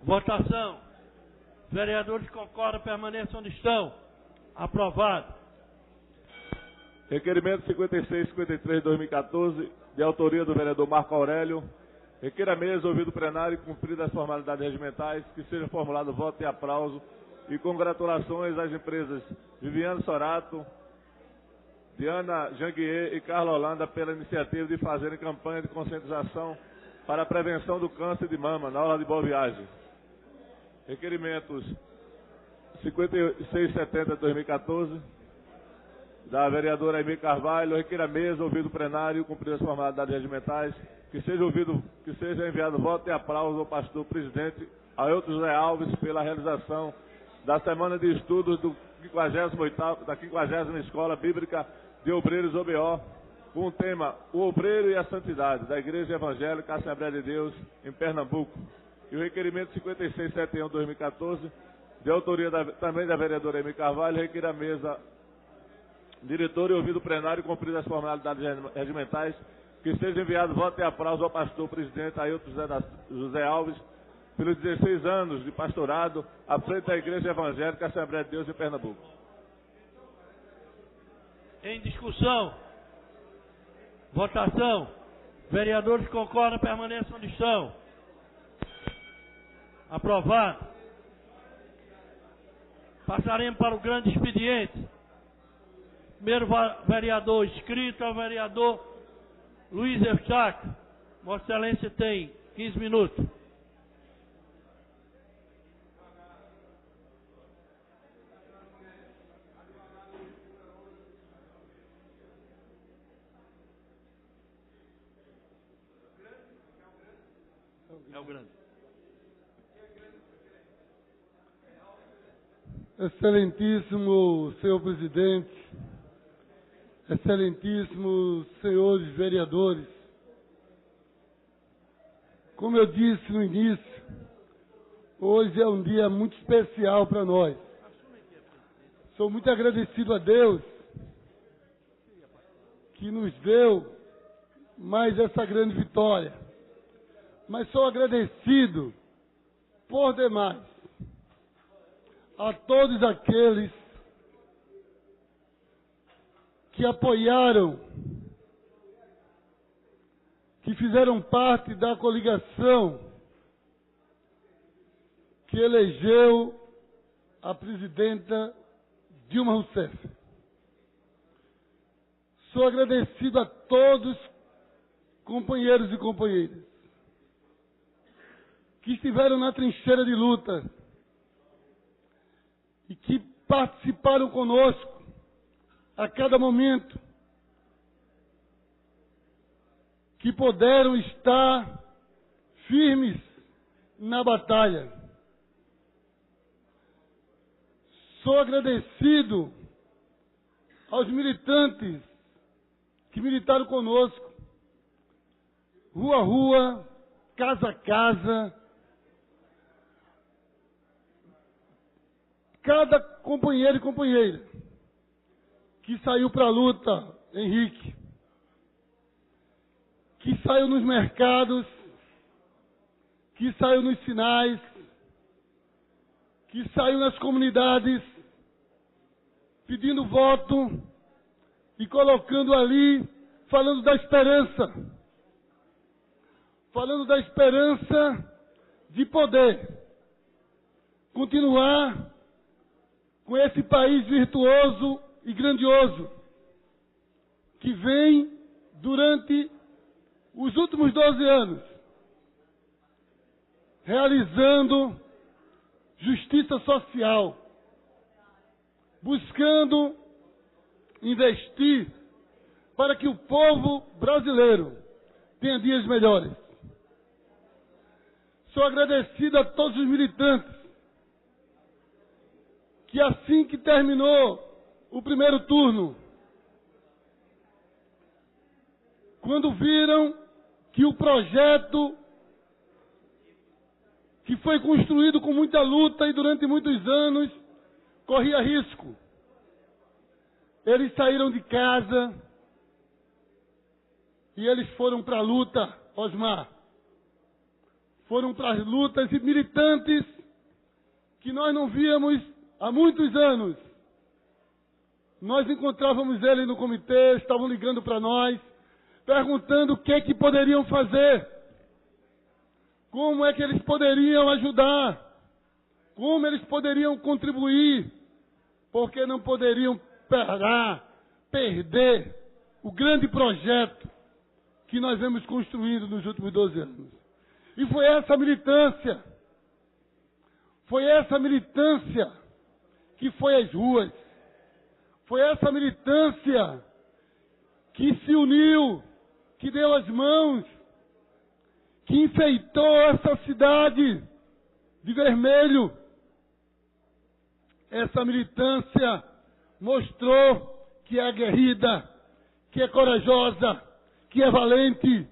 Votação. Vereadores que concordam permaneçam onde estão. Aprovado. Requerimento 5653 de 2014, de autoria do vereador Marco Aurélio. Requer a mesa, ouvido o plenário e cumpridas as formalidades regimentais, que seja formulado voto e aplauso e congratulações às empresas Viviane Sorato, Diana Janguier e Carla Holanda pela iniciativa de fazerem campanha de conscientização para a prevenção do câncer de mama na hora de Boa Viagem. Requerimentos 5670 de 2014. da vereadora Amy Carvalho, requer a mesa, ouvido o plenário, cumprir as formalidades regimentais, que seja enviado voto e aplauso ao pastor presidente Ailton José Alves pela realização da semana de estudos da 50ª Escola Bíblica de Obreiros OBO, com o tema O Obreiro e a Santidade, da Igreja Evangélica Assembleia de Deus, em Pernambuco. E o requerimento 5671-2014, de autoria também da vereadora Amy Carvalho, requer a mesa, diretor e ouvido o plenário, cumpridas as formalidades regimentais, que seja enviado voto e aplauso ao pastor presidente Ailton José Alves, pelos 16 anos de pastorado à frente da Igreja Evangélica Assembleia de Deus em Pernambuco. Em discussão. Votação. Vereadores concordam, permaneçam onde estão. Aprovado. Passaremos para o grande expediente. Primeiro vereador inscrito é o vereador Luiz Eustáquio. Vossa Excelência tem 15 minutos. É o grande. Excelentíssimo senhor presidente, excelentíssimos senhores vereadores, como eu disse no início, hoje é um dia muito especial para nós. Sou muito agradecido a Deus que nos deu mais essa grande vitória, mas sou agradecido por demais a todos aqueles que apoiaram, que fizeram parte da coligação que elegeu a presidenta Dilma Rousseff. Sou agradecido a todos, companheiros e companheiras, que estiveram na trincheira de luta e que participaram conosco a cada momento, que puderam estar firmes na batalha. Sou agradecido aos militantes que militaram conosco, rua a rua, casa a casa. Cada companheiro e companheira que saiu para a luta, Henrique, que saiu nos mercados, que saiu nos sinais, que saiu nas comunidades, pedindo voto e colocando ali, falando da esperança de poder continuar com esse país virtuoso e grandioso, que vem durante os últimos 12 anos, realizando justiça social, buscando investir para que o povo brasileiro tenha dias melhores. Sou agradecido a todos os militantes que assim que terminou o primeiro turno, quando viram que o projeto que foi construído com muita luta e durante muitos anos corria risco, eles saíram de casa e eles foram para a luta, Osmar. Foram para as lutas e militantes que nós não víamos há muitos anos. Nós encontrávamos eles no comitê, estavam ligando para nós, perguntando o que poderiam fazer, como é que eles poderiam ajudar, como eles poderiam contribuir, porque não poderiam perder o grande projeto que nós vemos construindo nos últimos 12 anos. E foi essa militância que foi às ruas, Foi essa militância que se uniu, que deu as mãos, que enfeitou essa cidade de vermelho. Essa militância mostrou que é aguerrida, que é corajosa, que é valente,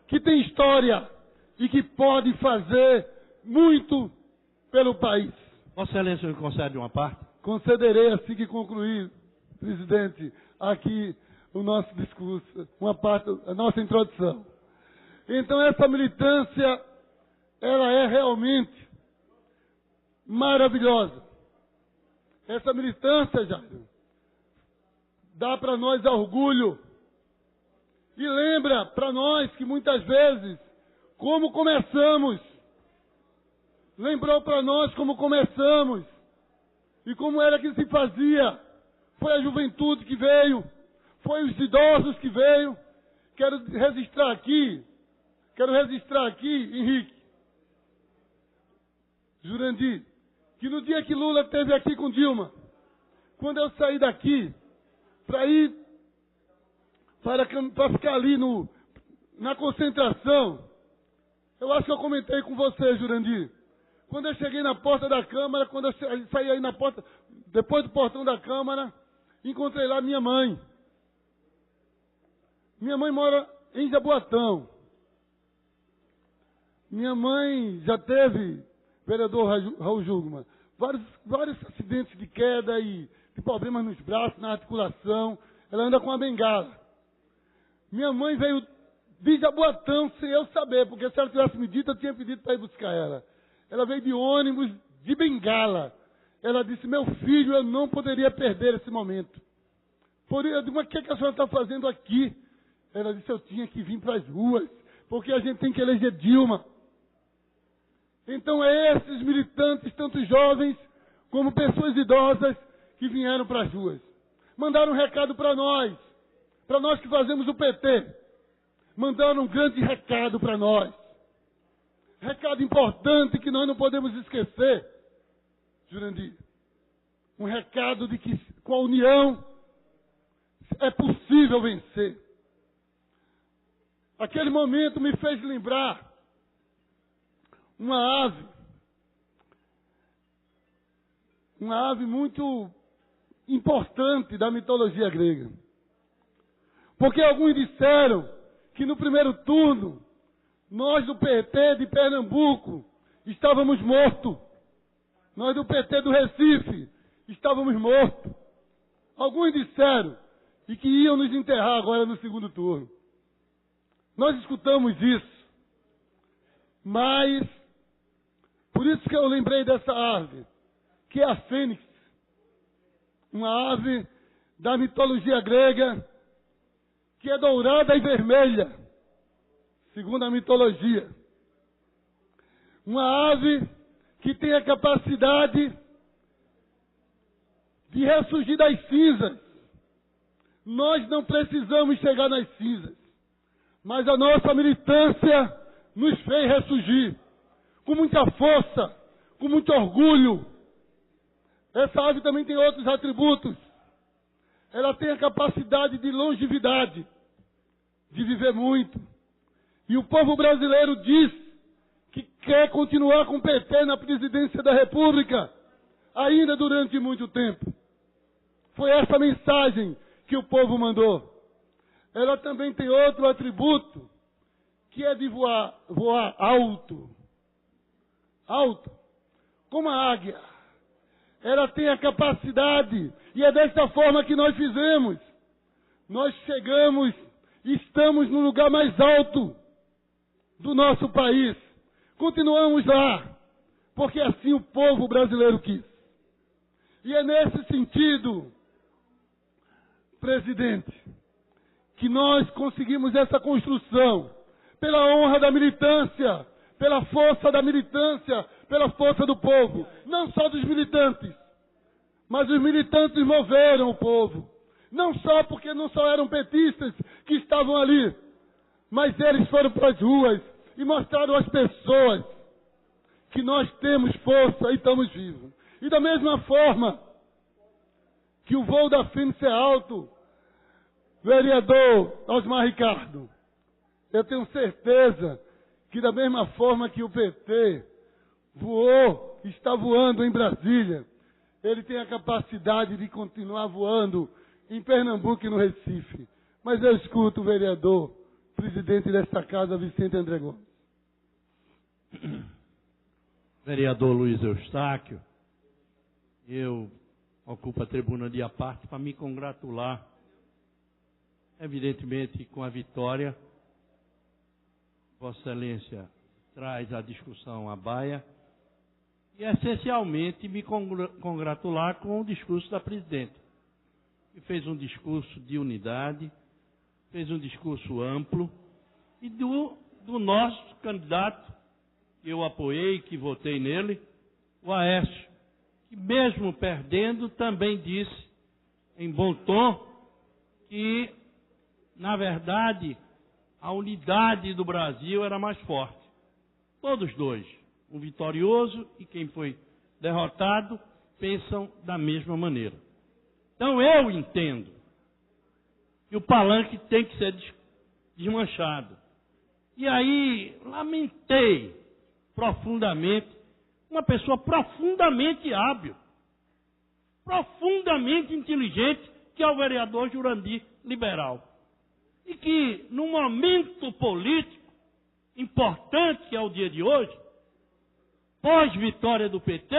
que tem história e que pode fazer muito pelo país. Vossa Excelência me concede uma parte? Concederei assim que concluir, presidente, aqui o nosso discurso, uma parte, a nossa introdução. Então essa militância, ela é realmente maravilhosa. Essa militância, Jairo, dá para nós orgulho e lembra para nós que muitas vezes, como começamos, lembrou para nós como começamos e como era que se fazia. Foi a juventude que veio, foi os idosos que veio. Quero registrar aqui, Henrique, Jurandir, que no dia que Lula esteve aqui com Dilma, quando eu saí daqui para ir para ficar ali na concentração, eu acho que eu comentei com você, Jurandir. Quando eu cheguei na porta da Câmara, quando eu saí aí na porta, depois do portão da Câmara, encontrei lá minha mãe. Minha mãe mora em Jaboatão. Minha mãe já teve, vereador Raul Jugman, vários acidentes de queda e de problemas nos braços, na articulação. Ela anda com a bengala. Minha mãe veio de Jaboatão sem eu saber, porque se ela tivesse me dito, eu tinha pedido para ir buscar ela. Ela veio de ônibus, de bengala. Ela disse, meu filho, eu não poderia perder esse momento. Eu disse, mas o que a senhora está fazendo aqui? Ela disse, eu tinha que vir para as ruas, porque a gente tem que eleger Dilma. Então é esses militantes, tanto jovens como pessoas idosas, que vieram para as ruas. Mandaram um recado para nós que fazemos o PT. Mandaram um grande recado para nós. Recado importante que nós não podemos esquecer, Jurandir. Um recado de que com a união é possível vencer. Aquele momento me fez lembrar uma ave muito importante da mitologia grega. Porque alguns disseram que no primeiro turno, nós do PT de Pernambuco estávamos mortos. Nós do PT do Recife estávamos mortos. Alguns disseram e que iam nos enterrar agora no segundo turno. Nós escutamos isso. Mas, por isso que eu lembrei dessa ave, que é a fênix. Uma ave da mitologia grega, que é dourada e vermelha, segundo a mitologia. Uma ave que tem a capacidade de ressurgir das cinzas. Nós não precisamos chegar nas cinzas, mas a nossa militância nos fez ressurgir com muita força, com muito orgulho. Essa ave também tem outros atributos. Ela tem a capacidade de longevidade, de viver muito. E o povo brasileiro diz que quer continuar com o PT na presidência da República, ainda durante muito tempo. Foi essa mensagem que o povo mandou. Ela também tem outro atributo, que é de voar alto. Alto, como a águia. Ela tem a capacidade, e é desta forma que nós fizemos. Nós chegamos, estamos no lugar mais alto do nosso país. Continuamos lá, porque assim o povo brasileiro quis. E é nesse sentido, presidente, que nós conseguimos essa construção, pela honra da militância, pela força da militância, pela força do povo. Não só dos militantes, mas os militantes moveram o povo. Não só porque não só eram petistas que estavam ali, mas eles foram para as ruas e mostraram às pessoas que nós temos força e estamos vivos. E da mesma forma que o voo da Fênix é alto, vereador Osmar Ricardo. Eu tenho certeza que da mesma forma que o PT voou, está voando em Brasília, ele tem a capacidade de continuar voando em Pernambuco e no Recife. Mas eu escuto o vereador, presidente desta casa, Vicente André Gomes. Vereador Luiz Eustáquio, eu ocupo a tribuna de à parte para me congratular, evidentemente, com a vitória. Vossa Excelência traz a discussão à baia e, essencialmente, me congratular com o discurso da presidenta, que fez um discurso de unidade, fez um discurso amplo, e do nosso candidato, que eu apoiei, que votei nele, o Aécio, que mesmo perdendo também disse, em bom tom, que, na verdade, a unidade do Brasil era mais forte. Todos dois, o vitorioso e quem foi derrotado, pensam da mesma maneira. Então eu entendo que o palanque tem que ser desmanchado. E aí lamentei profundamente uma pessoa profundamente hábil, profundamente inteligente, que é o vereador Jurandir Liberal. E que, num momento político importante, que é o dia de hoje, pós-vitória do PT,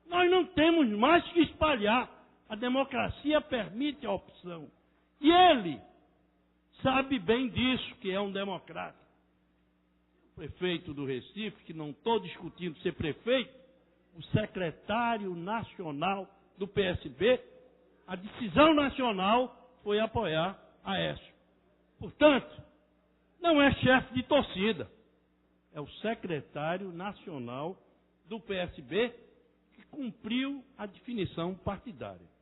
nós não temos mais que espalhar. A democracia permite a opção. E ele sabe bem disso, que é um democrata. O prefeito do Recife, que não estou discutindo ser prefeito, o secretário nacional do PSB, a decisão nacional foi apoiar Aécio. Portanto, não é chefe de torcida, é o secretário nacional do PSB que cumpriu a definição partidária.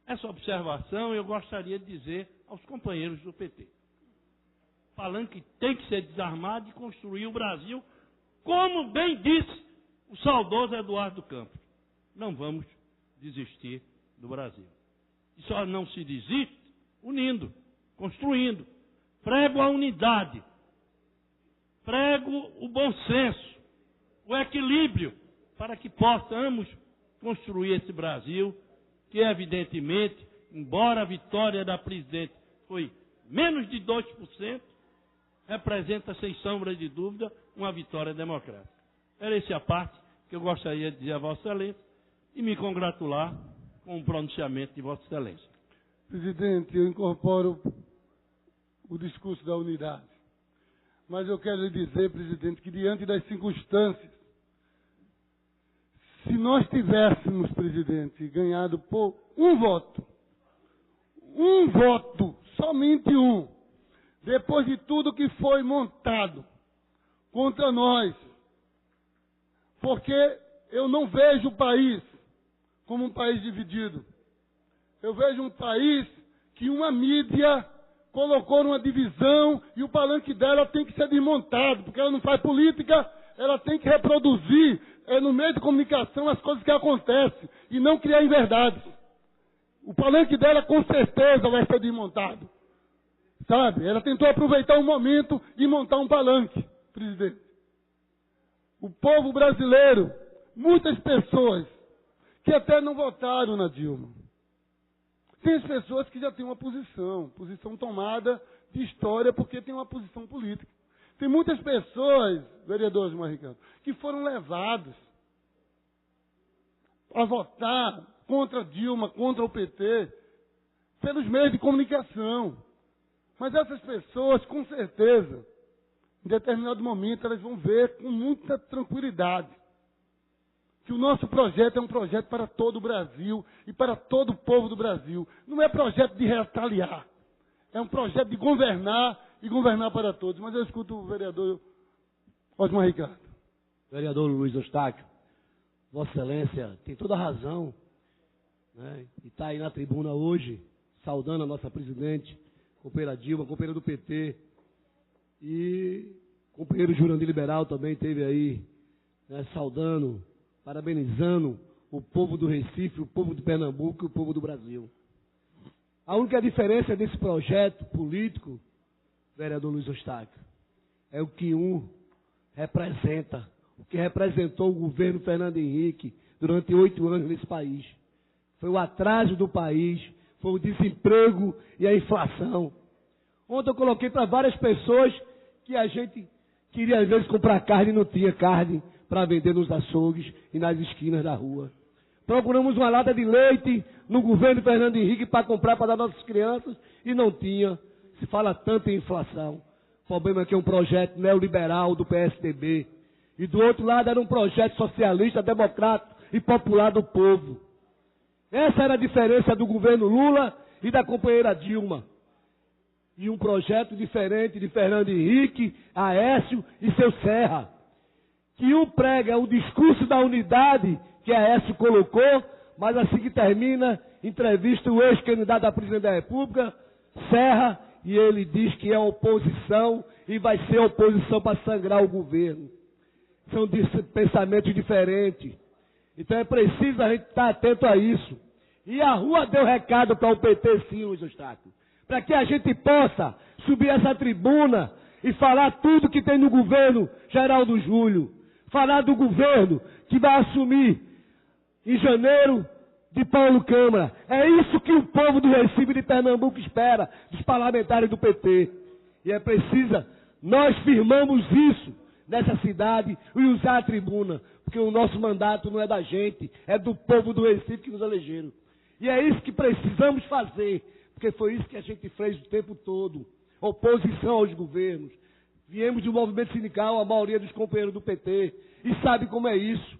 Essa observação eu gostaria de dizer aos companheiros do PT. Falando que tem que ser desarmado e construir o Brasil, como bem disse o saudoso Eduardo Campos. Não vamos desistir do Brasil. E só não se desiste unindo, construindo. Prego a unidade, prego o bom senso, o equilíbrio, para que possamos construir esse Brasil, que evidentemente, embora a vitória da presidente foi menos de 2%, representa, sem sombra de dúvida, uma vitória democrática. Era essa a parte que eu gostaria de dizer a Vossa Excelência e me congratular com o pronunciamento de Vossa Excelência. Presidente, eu incorporo o discurso da unidade. Mas eu quero lhe dizer, presidente, que diante das circunstâncias, se nós tivéssemos, presidente, ganhado por um voto, somente um, depois de tudo que foi montado contra nós, porque eu não vejo o país como um país dividido. Eu vejo um país que uma mídia colocou numa divisão e o palanque dela tem que ser desmontado, porque ela não faz política, ela tem que reproduzir no meio de comunicação as coisas que acontecem e não criar inverdades. O palanque dela com certeza vai ser desmontado. Sabe? Ela tentou aproveitar um momento e montar um palanque, presidente. O povo brasileiro, muitas pessoas que até não votaram na Dilma. Tem as pessoas que já têm uma posição tomada de história porque tem uma posição política. Tem muitas pessoas, vereador Osmar Ricardo, que foram levados a votar contra Dilma, contra o PT, pelos meios de comunicação. Mas essas pessoas, com certeza, em determinado momento, elas vão ver com muita tranquilidade que o nosso projeto é um projeto para todo o Brasil e para todo o povo do Brasil. Não é projeto de retaliar, é um projeto de governar e governar para todos. Mas eu escuto o vereador Osmar Ricardo. Vereador Luiz Eustáquio, Vossa Excelência tem toda a razão, né? E está aí na tribuna hoje, saudando a nossa presidente, companheira Dilma, companheira do PT, e companheiro Jurandir Liberal também esteve aí, né, saudando, parabenizando o povo do Recife, o povo de Pernambuco e o povo do Brasil. A única diferença desse projeto político, vereador Luiz Eustáquio, é o que representa, o que representou o governo Fernando Henrique durante 8 anos nesse país. Foi o atraso do país, foi o desemprego e a inflação. Ontem eu coloquei para várias pessoas que a gente queria às vezes comprar carne e não tinha carne para vender nos açougues e nas esquinas da rua. Procuramos uma lata de leite no governo Fernando Henrique para comprar para dar nossas crianças e não tinha. Se fala tanto em inflação. O problema é que é um projeto neoliberal do PSDB. E do outro lado era um projeto socialista, democrático e popular do povo. Essa era a diferença do governo Lula e da companheira Dilma. E um projeto diferente de Fernando Henrique, Aécio e seu Serra. Que um prega o discurso da unidade que Aécio colocou, mas assim que termina, entrevista o ex-candidato à presidência da República, Serra, e ele diz que é oposição e vai ser oposição para sangrar o governo. São pensamentos diferentes. Então é preciso a gente estar atento a isso. E a rua deu recado para o PT, sim, Luiz Eustáquio. Para que a gente possa subir essa tribuna e falar tudo que tem no governo Geraldo Júlio. Falar do governo que vai assumir em janeiro de Paulo Câmara. É isso que o povo do Recife e de Pernambuco espera dos parlamentares do PT. E é preciso, nós firmamos isso nessa cidade e usar a tribuna. Porque o nosso mandato não é da gente, é do povo do Recife que nos elegeram. E é isso que precisamos fazer, porque foi isso que a gente fez o tempo todo. Oposição aos governos. Viemos de um movimento sindical, a maioria dos companheiros do PT, e sabe como é isso.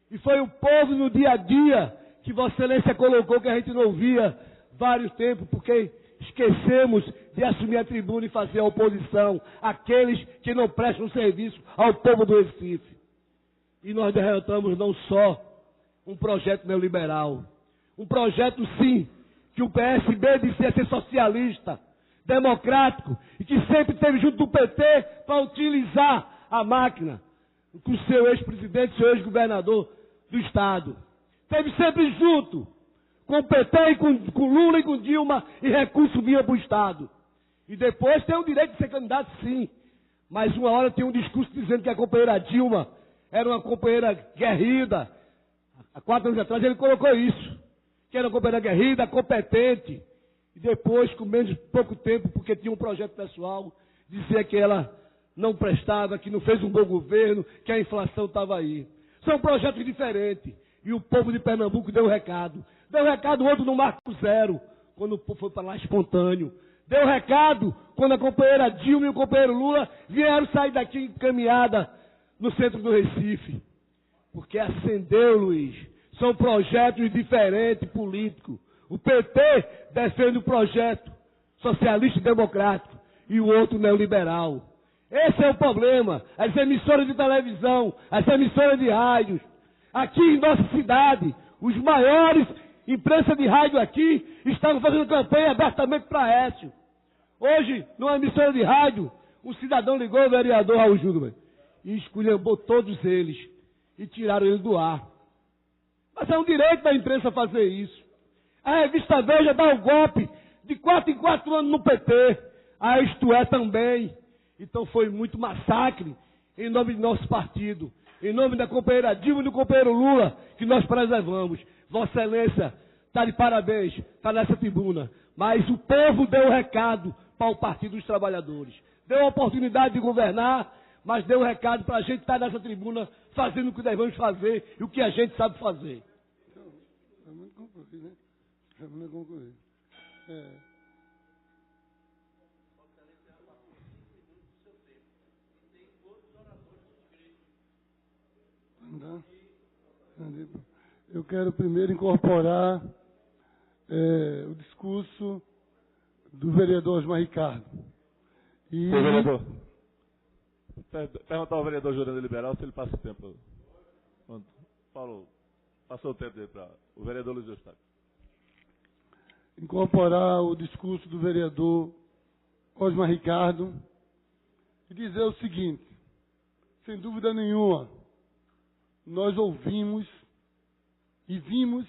E foi o povo no dia a dia que Vossa Excelência colocou que a gente não ouvia vários tempos, porque esquecemos de assumir a tribuna e fazer a oposição àqueles que não prestam serviço ao povo do Recife. E nós derrotamos não só um projeto neoliberal, um projeto, sim, que o PSB dizia ser socialista, democrático, e que sempre esteve junto do PT para utilizar a máquina com o seu ex-presidente, seu ex-governador do Estado. Esteve sempre junto com o PT e com Lula e com Dilma, e recurso vinha para o Estado. E depois tem o direito de ser candidato, sim. Mas uma hora tem um discurso dizendo que a companheira Dilma era uma companheira guerrida. Há 4 anos atrás ele colocou isso. Que era uma companheira guerrida, competente. E depois, com menos pouco tempo, porque tinha um projeto pessoal, dizia que ela não prestava, que não fez um bom governo, que a inflação estava aí. São projetos diferentes. E o povo de Pernambuco deu recado. Deu recado outro no Marco Zero, quando o povo foi para lá espontâneo. Deu recado quando a companheira Dilma e o companheiro Lula vieram sair daqui encaminhada no centro do Recife. Porque acendeu, Luiz. São projetos diferentes políticos. O PT defende o projeto socialista e democrático e o outro neoliberal. Esse é o problema. As emissoras de televisão, as emissoras de rádios. Aqui em nossa cidade, os maiores imprensa de rádio aqui estavam fazendo campanha abertamente para Aécio. Hoje, numa emissora de rádio, um cidadão ligou ao vereador Raul Júnior e esculhambou todos eles e tiraram ele do ar. Mas é um direito da imprensa fazer isso. A revista Veja dá o golpe de 4 em 4 anos no PT. A Isto É também. Então foi muito massacre em nome do nosso partido, em nome da companheira Dilma e do companheiro Lula, que nós preservamos. Vossa Excelência está de parabéns, está nessa tribuna. Mas o povo deu o recado para o Partido dos Trabalhadores. Deu a oportunidade de governar, mas deu o recado para a gente estar nessa tribuna fazendo o que devemos fazer e o que a gente sabe fazer. Vamos concluir, né? Vamos concluir. Eu quero primeiro incorporar o discurso do vereador Osmar Ricardo. Vereador, perguntar ao vereador Jurandir Liberal se ele passa o tempo. Paulo, passou o tempo dele para o vereador Luiz Eustáquio. Incorporar o discurso do vereador Osmar Ricardo e dizer o seguinte: sem dúvida nenhuma, nós ouvimos e vimos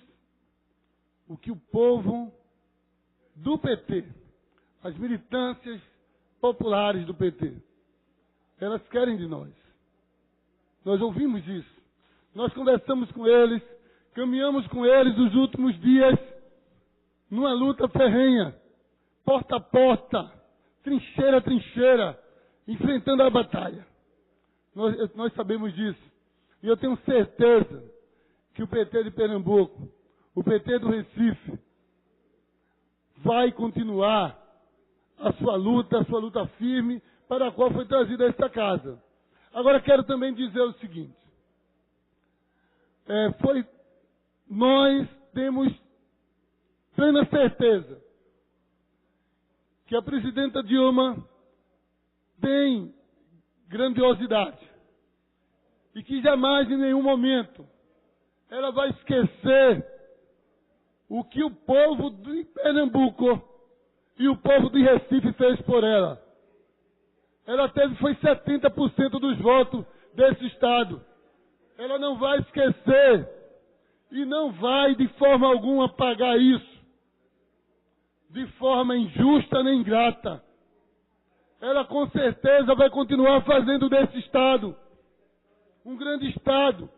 o que o povo do PT, as militâncias populares do PT, elas querem de nós. Nós ouvimos isso. Nós conversamos com eles, caminhamos com eles os últimos dias numa luta ferrenha, porta a porta, trincheira a trincheira, enfrentando a batalha. Nós sabemos disso. E eu tenho certeza que o PT de Pernambuco, o PT do Recife, vai continuar a sua luta firme, para a qual foi trazida a esta casa. Agora quero também dizer o seguinte, nós temos plena certeza que a presidenta Dilma tem grandiosidade e que jamais, em nenhum momento, ela vai esquecer o que o povo de Pernambuco e o povo de Recife fez por ela. Ela foi 70% dos votos desse estado. Ela não vai esquecer e não vai de forma alguma pagar isso de forma injusta nem ingrata. Ela com certeza vai continuar fazendo desse estado um grande estado,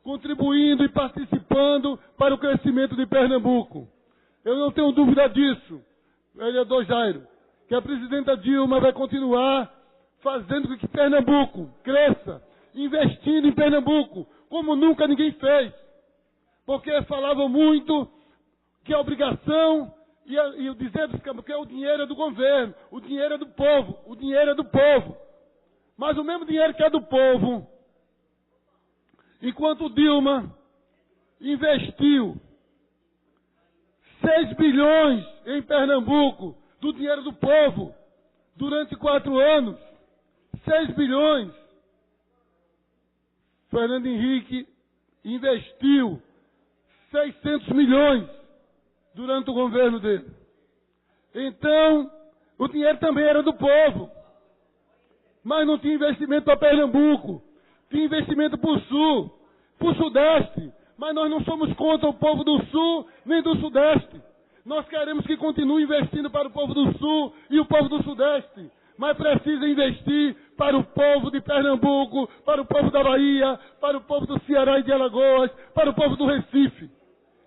contribuindo e participando para o crescimento de Pernambuco. Eu não tenho dúvida disso, vereador Jairo, que a presidenta Dilma vai continuar fazendo com que Pernambuco cresça, investindo em Pernambuco, como nunca ninguém fez. Porque falavam muito que a obrigação e dizendo que o dinheiro é do governo, o dinheiro é do povo, o dinheiro é do povo. Mas o mesmo dinheiro que é do povo, enquanto Dilma investiu 6 bilhões em Pernambuco do dinheiro do povo durante 4 anos, 6 bilhões, Fernando Henrique investiu 600 milhões durante o governo dele. Então, o dinheiro também era do povo, mas não tinha investimento para Pernambuco, tinha investimento para o Sul, para o Sudeste, mas nós não somos contra o povo do Sul nem do Sudeste. Nós queremos que continue investindo para o povo do Sul e o povo do Sudeste, mas precisa investir para o povo de Pernambuco, para o povo da Bahia, para o povo do Ceará e de Alagoas, para o povo do Recife.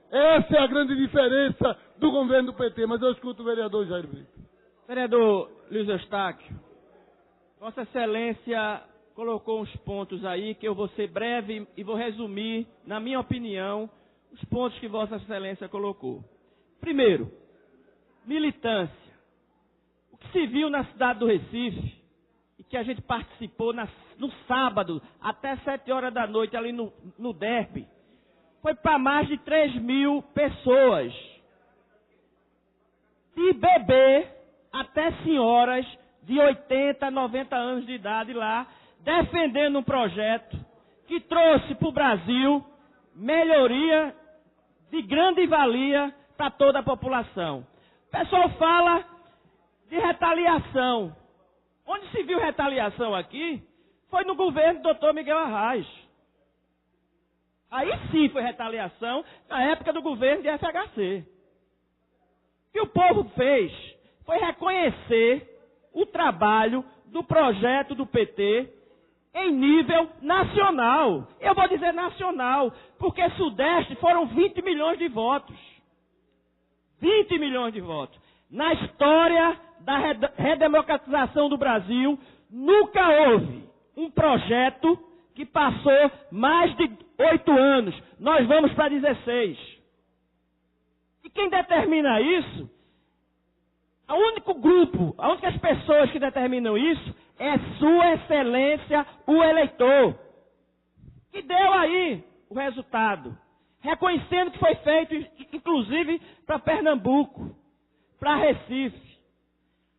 Essa é a grande diferença do governo do PT, mas eu escuto o vereador Jair Brito. Vereador Luiz Eustáquio, Vossa Excelência colocou uns pontos aí que eu vou ser breve e vou resumir, na minha opinião, os pontos que Vossa Excelência colocou. Primeiro, militância. O que se viu na cidade do Recife, e que a gente participou no sábado, até 7 horas da noite, ali no Derby, foi para mais de 3 mil pessoas. De bebê até senhoras de 80, 90 anos de idade lá, defendendo um projeto que trouxe para o Brasil melhoria de grande valia para toda a população. O pessoal fala de retaliação. Onde se viu retaliação aqui foi no governo do Dr. Miguel Arraes. Aí sim foi retaliação na época do governo de FHC. O que o povo fez foi reconhecer o trabalho do projeto do PT em nível nacional. Eu vou dizer nacional, porque Sudeste foram 20 milhões de votos. 20 milhões de votos. Na história da redemocratização do Brasil, nunca houve um projeto que passou mais de 8 anos. Nós vamos para 16. E quem determina isso, o único grupo, as únicas pessoas que determinam isso, é Sua Excelência, o eleitor. Que deu aí o resultado. Reconhecendo que foi feito, inclusive, para Pernambuco, para Recife.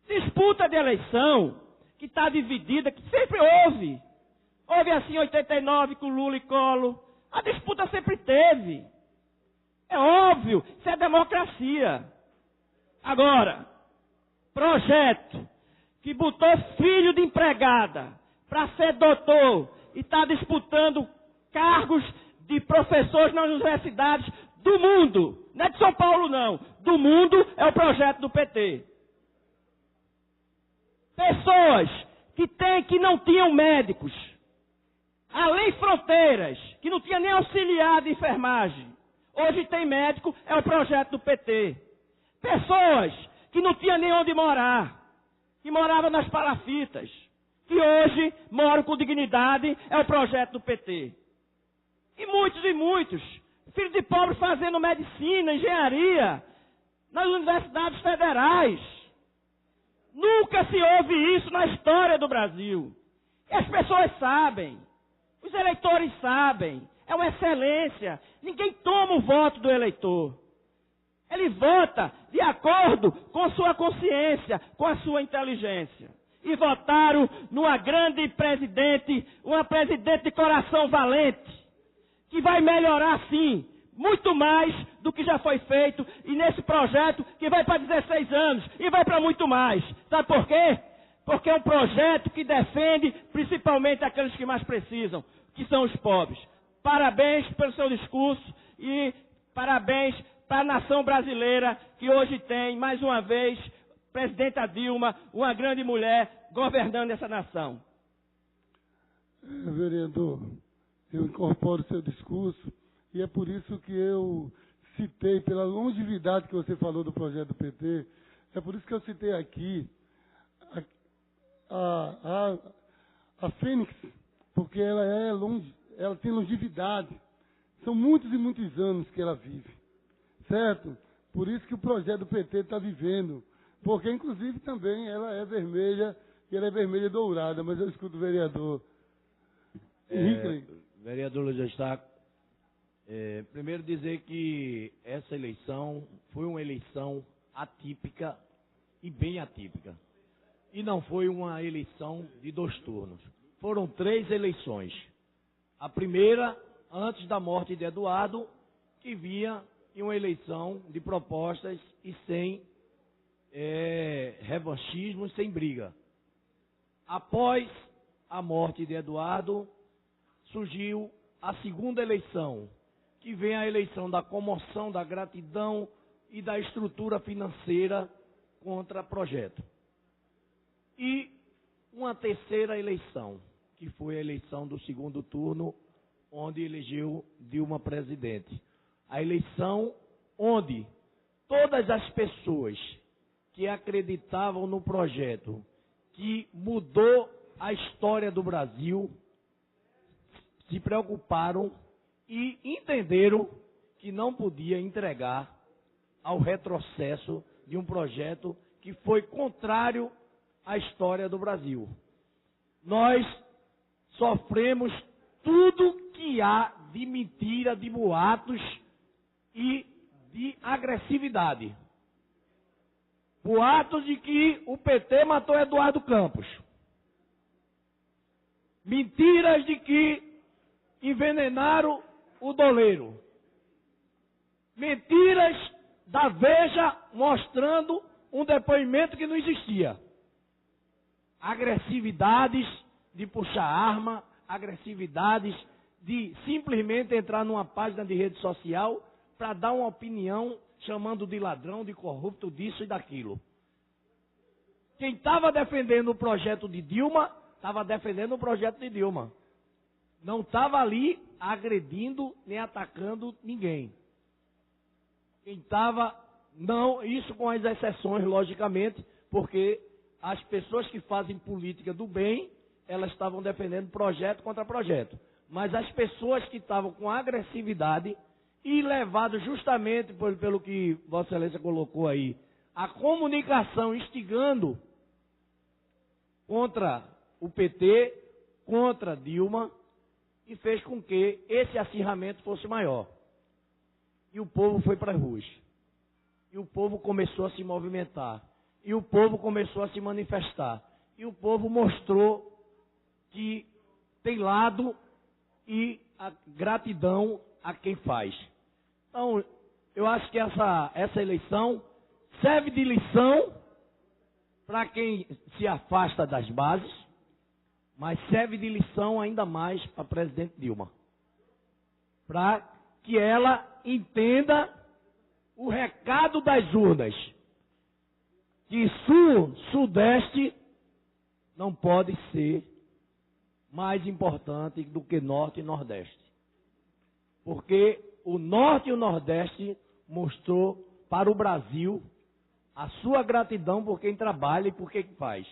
Disputa de eleição, que está dividida, que sempre houve. Houve assim em 89 com Lula e Collor. A disputa sempre teve. É óbvio, isso é democracia. Agora, projeto que botou filho de empregada para ser doutor e está disputando cargos de professores nas universidades do mundo, não é de São Paulo não, do mundo é o projeto do PT. Pessoas que não tinham médicos, além fronteiras, que não tinha nem auxiliar de enfermagem, hoje tem médico, é o projeto do PT. Pessoas que não tinham nem onde morar, que moravam nas palafitas, que hoje moram com dignidade, é o projeto do PT. E muitos, filhos de pobre fazendo medicina, engenharia, nas universidades federais. Nunca se ouve isso na história do Brasil. E as pessoas sabem, os eleitores sabem, é uma excelência. Ninguém toma o voto do eleitor. Ele vota de acordo com sua consciência, com a sua inteligência. E votaram numa grande presidente, uma presidente de coração valente, que vai melhorar sim, muito mais do que já foi feito, e nesse projeto que vai para 16 anos, e vai para muito mais. Sabe por quê? Porque é um projeto que defende principalmente aqueles que mais precisam, que são os pobres. Parabéns pelo seu discurso e parabéns para a nação brasileira, que hoje tem, mais uma vez, presidenta Dilma, uma grande mulher governando essa nação. Vereador, eu incorporo o seu discurso e é por isso que eu citei, pela longevidade que você falou do projeto do PT, é por isso que eu citei aqui a Fênix, porque ela tem longevidade. São muitos e muitos anos que ela vive, certo? Por isso que o projeto do PT está vivendo, porque inclusive também ela é vermelha, e ela é vermelha dourada, mas eu escuto o vereador. Vereador Luiz Eustáquio, primeiro dizer que essa eleição foi uma eleição atípica e bem atípica. E não foi uma eleição de 2 turnos. Foram 3 eleições. A primeira, antes da morte de Eduardo, que vinha em uma eleição de propostas e sem revanchismo, sem briga. Após a morte de Eduardo, surgiu a segunda eleição, que vem a eleição da comoção, da gratidão e da estrutura financeira contra projeto. E uma terceira eleição, que foi a eleição do segundo turno, onde elegeu Dilma presidente. A eleição onde todas as pessoas que acreditavam no projeto, que mudou a história do Brasil, se preocuparam e entenderam que não podia entregar ao retrocesso de um projeto que foi contrário à história do Brasil. Nós sofremos tudo que há de mentira, de boatos e de agressividade. Boatos de que o PT matou Eduardo Campos. Mentiras de que envenenaram o doleiro. Mentiras da Veja mostrando um depoimento que não existia. Agressividades de puxar arma, agressividades de simplesmente entrar numa página de rede social para dar uma opinião chamando de ladrão, de corrupto, disso e daquilo. Quem estava defendendo o projeto de Dilma, estava defendendo o projeto de Dilma. Não estava ali agredindo nem atacando ninguém. Quem estava, não, isso com as exceções, logicamente, porque as pessoas que fazem política do bem, elas estavam defendendo projeto contra projeto. Mas as pessoas que estavam com agressividade e levadas justamente pelo que Vossa Excelência colocou aí, a comunicação instigando contra o PT, contra Dilma, e fez com que esse acirramento fosse maior. E o povo foi para as ruas. E o povo começou a se movimentar. E o povo começou a se manifestar. E o povo mostrou que tem lado e a gratidão a quem faz. Então, eu acho que essa eleição serve de lição para quem se afasta das bases, mas serve de lição ainda mais para a presidente Dilma. Para que ela entenda o recado das urnas, que sul, sudeste não pode ser mais importante do que norte e nordeste. Porque o norte e o nordeste mostrou para o Brasil a sua gratidão por quem trabalha e por quem faz.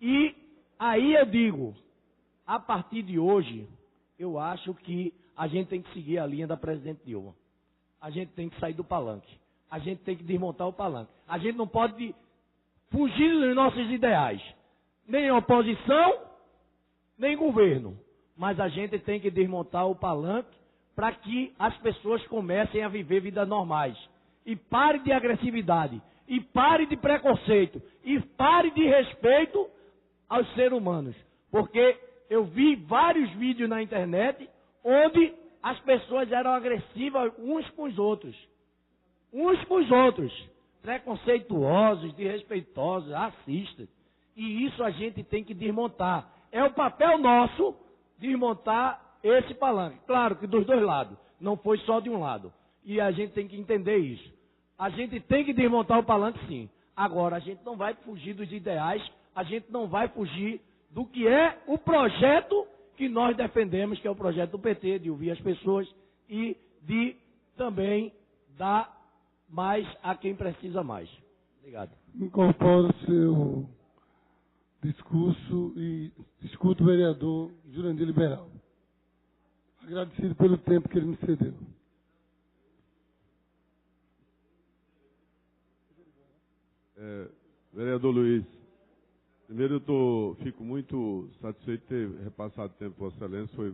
E aí eu digo, a partir de hoje, eu acho que a gente tem que seguir a linha da presidente Dilma. A gente tem que sair do palanque. A gente tem que desmontar o palanque. A gente não pode fugir dos nossos ideais. Nem oposição, nem governo. Mas a gente tem que desmontar o palanque para que as pessoas comecem a viver vidas normais. E pare de agressividade. E pare de preconceito. E pare de respeito aos seres humanos. Porque eu vi vários vídeos na internet onde as pessoas eram agressivas uns com os outros. Uns com os outros. Preconceituosos, desrespeitosos, racistas. E isso a gente tem que desmontar. É o papel nosso desmontar esse palanque. Claro que dos dois lados. Não foi só de um lado. E a gente tem que entender isso. A gente tem que desmontar o palanque, sim. Agora, a gente não vai fugir dos ideais. A gente não vai fugir do que é o projeto que nós defendemos, que é o projeto do PT, de ouvir as pessoas e de também dar mais a quem precisa mais. Obrigado. Incorporo o seu discurso e escuto o vereador Jurandir Liberal. Agradecido pelo tempo que ele me cedeu. Vereador Luiz, primeiro eu fico muito satisfeito de ter repassado o tempo, Vossa Excelência, foi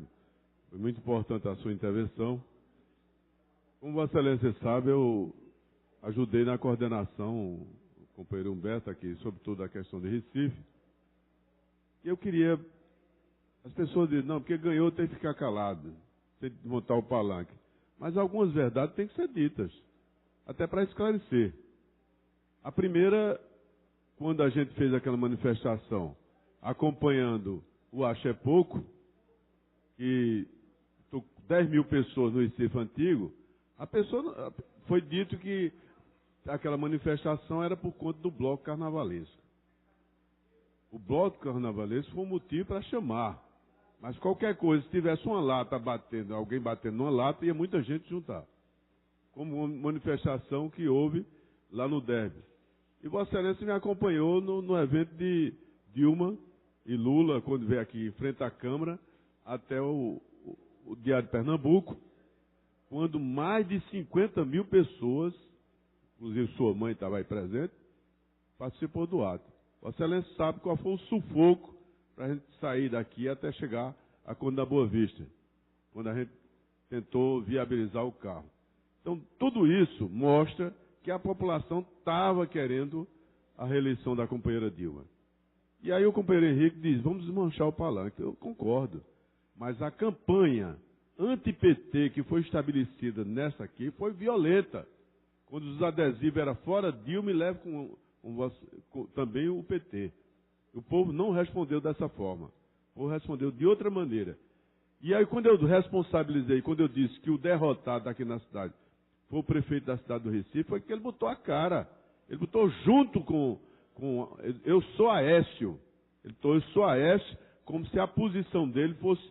muito importante a sua intervenção. Como Vossa Excelência sabe, eu ajudei na coordenação, o companheiro Humberto aqui, sobretudo a questão de Recife. E eu queria, as pessoas dizem, não, porque ganhou tem que ficar calado, tem que montar o palanque. Mas algumas verdades têm que ser ditas, até para esclarecer. A primeira, quando a gente fez aquela manifestação, acompanhando o Axé Pouco, que 10 mil pessoas no Recife Antigo, foi dito que aquela manifestação era por conta do bloco carnavalesco. O bloco carnavalesco foi um motivo para chamar. Mas qualquer coisa, se tivesse uma lata batendo, alguém batendo numa lata, ia muita gente juntar. Como uma manifestação que houve lá no Derby. E Vossa Excelência me acompanhou no evento de Dilma e Lula, quando veio aqui em frente à Câmara, até o Diário de Pernambuco, quando mais de 50 mil pessoas, inclusive sua mãe estava aí presente, participou do ato. Vossa Excelência sabe qual foi o sufoco para a gente sair daqui até chegar à Conde da Boa Vista, quando a gente tentou viabilizar o carro. Então, tudo isso mostra que a população estava querendo a reeleição da companheira Dilma. E aí o companheiro Henrique diz, vamos desmanchar o palanque. Eu concordo. Mas a campanha anti-PT que foi estabelecida nessa aqui foi violenta. Quando os adesivos eram fora Dilma e leva com também o PT. O povo não respondeu dessa forma. O povo respondeu de outra maneira. E aí quando eu responsabilizei, quando eu disse que o derrotado aqui na cidade foi o prefeito da cidade do Recife, foi que ele botou a cara. Ele botou junto com eu sou Aécio. Ele botou eu sou Aécio, como se a posição dele fosse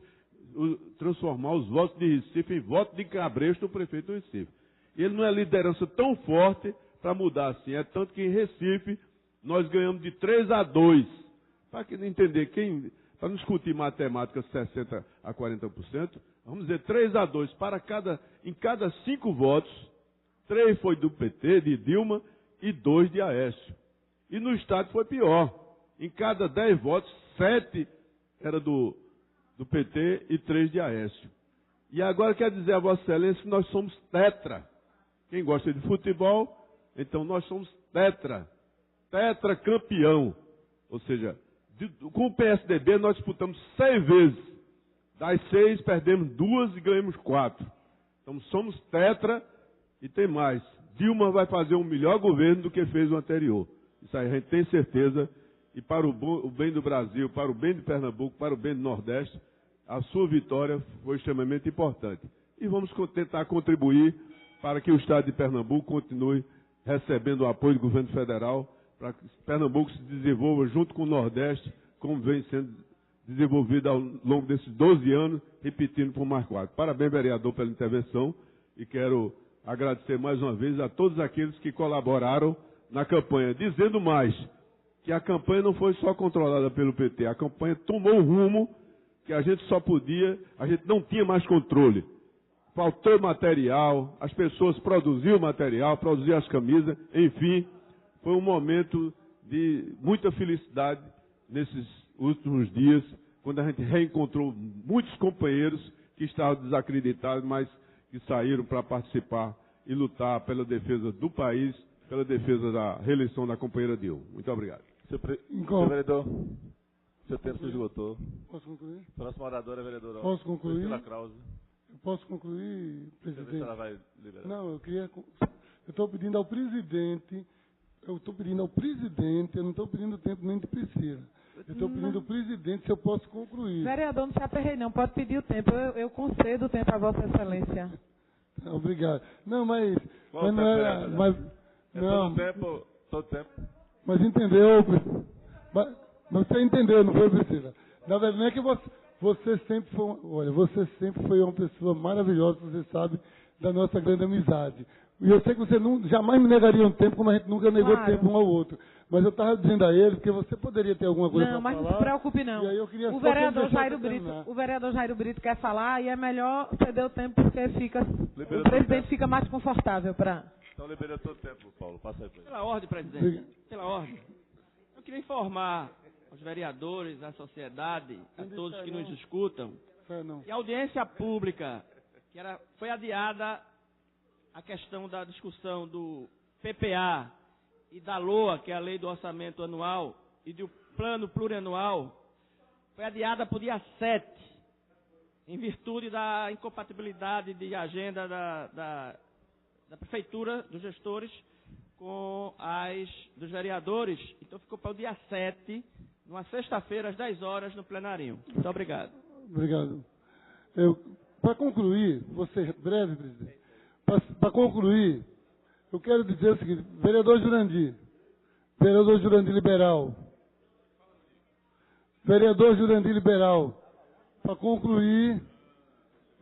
transformar os votos de Recife em voto de cabresto do prefeito do Recife. E ele não é liderança tão forte para mudar assim. É tanto que em Recife nós ganhamos de 3-2. Para entender para não discutir matemática 60% a 40%, vamos dizer 3-2 em cada 5 votos, 3 foi do PT, de Dilma, e 2 de Aécio. E no Estado foi pior. Em cada 10 votos, 7 era do PT e 3 de Aécio. E agora quer dizer a Vossa Excelência que nós somos tetra. Quem gosta de futebol, então nós somos tetra. Tetra campeão. Ou seja, com o PSDB nós disputamos 6 vezes. Das 6, perdemos 2 e ganhamos 4. Então somos tetra e tem mais. Dilma vai fazer um melhor governo do que fez o anterior. Isso aí a gente tem certeza. E para o bem do Brasil, para o bem de Pernambuco, para o bem do Nordeste, a sua vitória foi extremamente importante. E vamos tentar contribuir para que o Estado de Pernambuco continue recebendo o apoio do governo federal, para que Pernambuco se desenvolva junto com o Nordeste, como vem sendo desenvolvido ao longo desses 12 anos, repetindo por mais 4. Parabéns, vereador, pela intervenção, e quero agradecer mais uma vez a todos aqueles que colaboraram na campanha. Dizendo mais, que a campanha não foi só controlada pelo PT, a campanha tomou um rumo que a gente não tinha mais controle. Faltou material, as pessoas produziam material, produziam as camisas, enfim, foi um momento de muita felicidade nesses últimos dias, quando a gente reencontrou muitos companheiros que estavam desacreditados, mas que saíram para participar e lutar pela defesa do país, pela defesa da reeleição da companheira Dilma. Muito obrigado. Senhor vereador, seu tempo se esgotou. Posso concluir? Próxima oradora, vereadora. Posso concluir? Priscila Krause. Eu posso concluir, presidente? Ela vai liberar. Não, eu estou pedindo ao presidente, eu não estou pedindo tempo nem de Priscila. Eu estou pedindo ao presidente se eu posso concluir. Vereador, não se aperrei não, pode pedir o tempo, eu concedo o tempo a Vossa Excelência. Obrigado. Não, mas Qual não era... Mas, não, todo tempo. Mas entendeu, mas você entendeu, não foi, Priscila? Na verdade, não é que você sempre foi uma pessoa maravilhosa, você sabe, da nossa grande amizade. E eu sei que você jamais me negaria um tempo, como a gente nunca negou tempo um ao outro. Mas eu estava dizendo a ele, porque você poderia ter alguma coisa para falar. Não, mas não se preocupe não. E aí eu queria o vereador Jairo Brito quer falar e é melhor ceder o tempo, porque o presidente fica mais confortável para... Então liberou todo o tempo, Paulo. Passa aí. Pela ordem, presidente. Pela ordem. Eu queria informar aos vereadores, à sociedade, a todos que nos escutam, que a audiência pública, foi adiada a questão da discussão do PPA e da LOA, que é a Lei do Orçamento Anual, e do Plano Plurianual, foi adiada para o dia 7, em virtude da incompatibilidade de agenda da Prefeitura, dos gestores, com as dos vereadores. Então ficou para o dia 7, numa sexta-feira, às 10 horas, no plenarinho. Muito obrigado. Obrigado. Para concluir, vou ser breve, presidente. Para concluir, eu quero dizer o seguinte, vereador Jurandir Liberal, para concluir,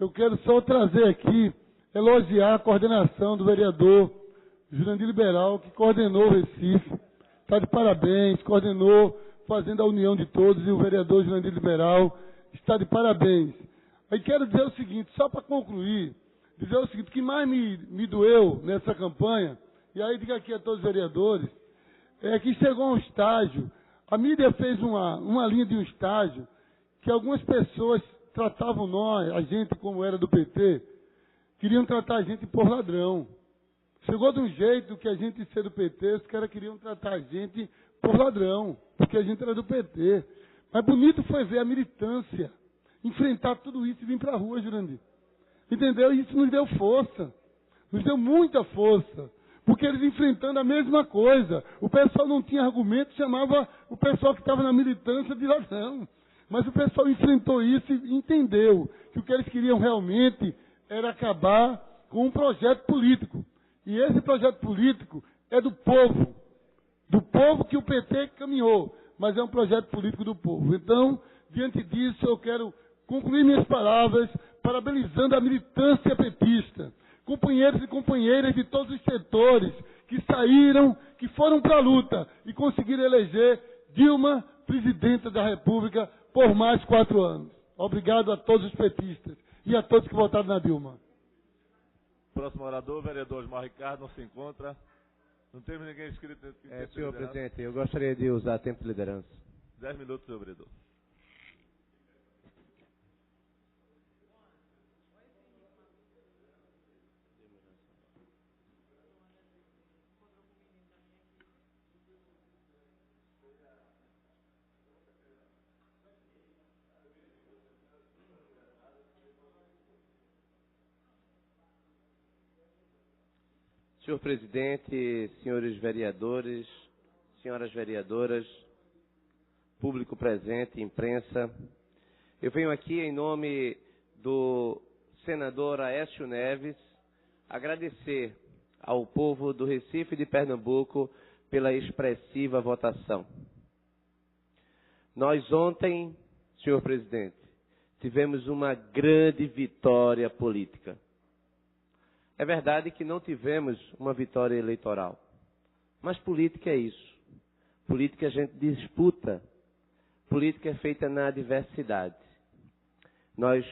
eu quero só trazer aqui, elogiar a coordenação do vereador Jurandir Liberal, que coordenou o Recife, está de parabéns, coordenou, fazendo a união de todos, e o vereador Jurandir Liberal está de parabéns. Aí quero dizer o seguinte, só para concluir, o que mais me doeu nessa campanha, e aí digo aqui a todos os vereadores, é que chegou a um estágio, a mídia fez uma linha de um estágio, que algumas pessoas tratavam a gente como era do PT, queriam tratar a gente por ladrão. Chegou de um jeito que a gente ser do PT, os caras queriam tratar a gente por ladrão, porque a gente era do PT. Mas bonito foi ver a militância, enfrentar tudo isso e vir para a rua, Jurandir. Entendeu? E isso nos deu força, nos deu muita força, porque eles enfrentando a mesma coisa. O pessoal não tinha argumento, chamava o pessoal que estava na militância de ladrão. Mas o pessoal enfrentou isso e entendeu que o que eles queriam realmente era acabar com um projeto político. E esse projeto político é do povo que o PT caminhou, mas é um projeto político do povo. Então, diante disso, eu quero concluir minhas palavras parabenizando a militância petista, companheiros e companheiras de todos os setores que saíram, que foram para a luta e conseguiram eleger Dilma, presidenta da República, por mais 4 anos. Obrigado a todos os petistas e a todos que votaram na Dilma. Próximo orador, vereador Osmar Ricardo, não se encontra. Não temos ninguém inscrito. Senhor presidente, eu gostaria de usar tempo de liderança. 10 minutos, senhor vereador. Senhor presidente, senhores vereadores, senhoras vereadoras, público presente, imprensa, eu venho aqui em nome do senador Aécio Neves agradecer ao povo do Recife e de Pernambuco pela expressiva votação. Nós ontem, senhor presidente, tivemos uma grande vitória política. É verdade que não tivemos uma vitória eleitoral, mas política é isso. Política a gente disputa, política é feita na adversidade. Nós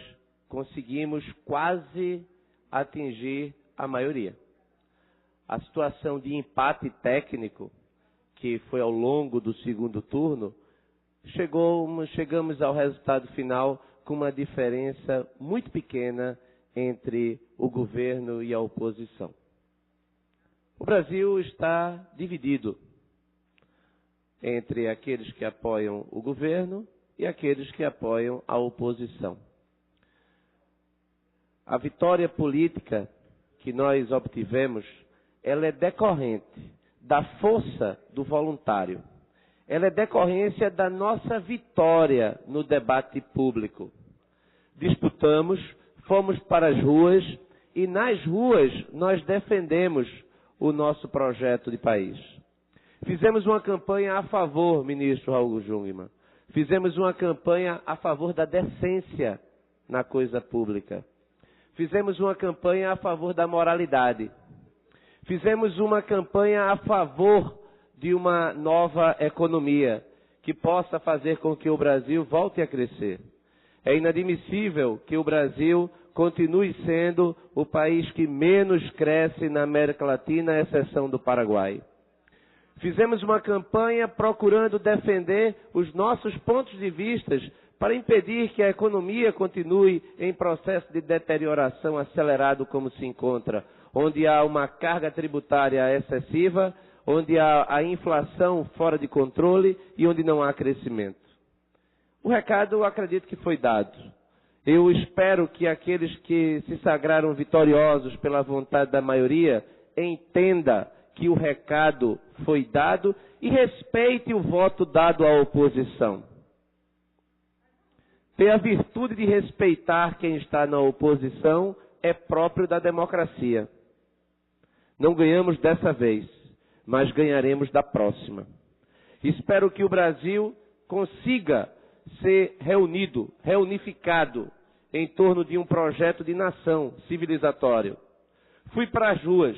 conseguimos quase atingir a maioria. A situação de empate técnico, que foi ao longo do segundo turno, chegamos ao resultado final com uma diferença muito pequena entre o governo e a oposição. O Brasil está dividido entre aqueles que apoiam o governo e aqueles que apoiam a oposição. A vitória política que nós obtivemos, ela é decorrente da força do voluntário. Ela é decorrência da nossa vitória no debate público. Disputamos, fomos para as ruas e nas ruas nós defendemos o nosso projeto de país. Fizemos uma campanha a favor, ministro Raul Jungmann. Fizemos uma campanha a favor da decência na coisa pública. Fizemos uma campanha a favor da moralidade. Fizemos uma campanha a favor de uma nova economia que possa fazer com que o Brasil volte a crescer. É inadmissível que o Brasil continue sendo o país que menos cresce na América Latina, à exceção do Paraguai. Fizemos uma campanha procurando defender os nossos pontos de vista para impedir que a economia continue em processo de deterioração acelerado como se encontra, onde há uma carga tributária excessiva, onde há a inflação fora de controle e onde não há crescimento. O recado, eu acredito que foi dado. Eu espero que aqueles que se sagraram vitoriosos pela vontade da maioria entendam que o recado foi dado e respeite o voto dado à oposição. Ter a virtude de respeitar quem está na oposição é próprio da democracia. Não ganhamos dessa vez, mas ganharemos da próxima. Espero que o Brasil consiga ser reunificado em torno de um projeto de nação civilizatório. Fui para as ruas,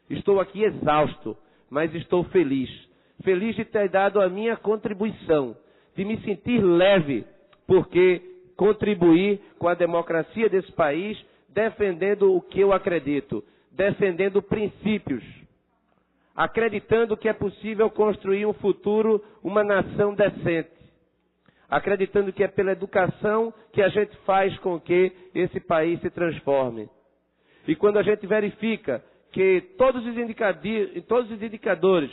estou aqui exausto, mas estou feliz. Feliz de ter dado a minha contribuição, de me sentir leve, porque contribuí com a democracia desse país, defendendo o que eu acredito, defendendo princípios, acreditando que é possível construir um futuro, uma nação decente, acreditando que é pela educação que a gente faz com que esse país se transforme. E quando a gente verifica que todos os indicadores,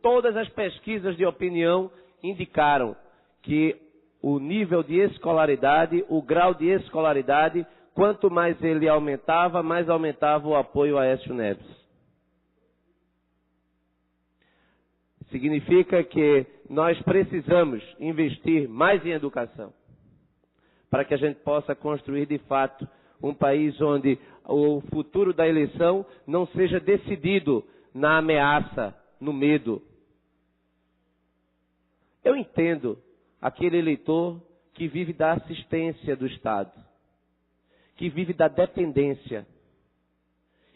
todas as pesquisas de opinião indicaram que o nível de escolaridade, o grau de escolaridade, quanto mais ele aumentava, mais aumentava o apoio a Aécio Neves. Significa que nós precisamos investir mais em educação, para que a gente possa construir de fato um país onde o futuro da eleição não seja decidido na ameaça, no medo. Eu entendo aquele eleitor que vive da assistência do Estado, que vive da dependência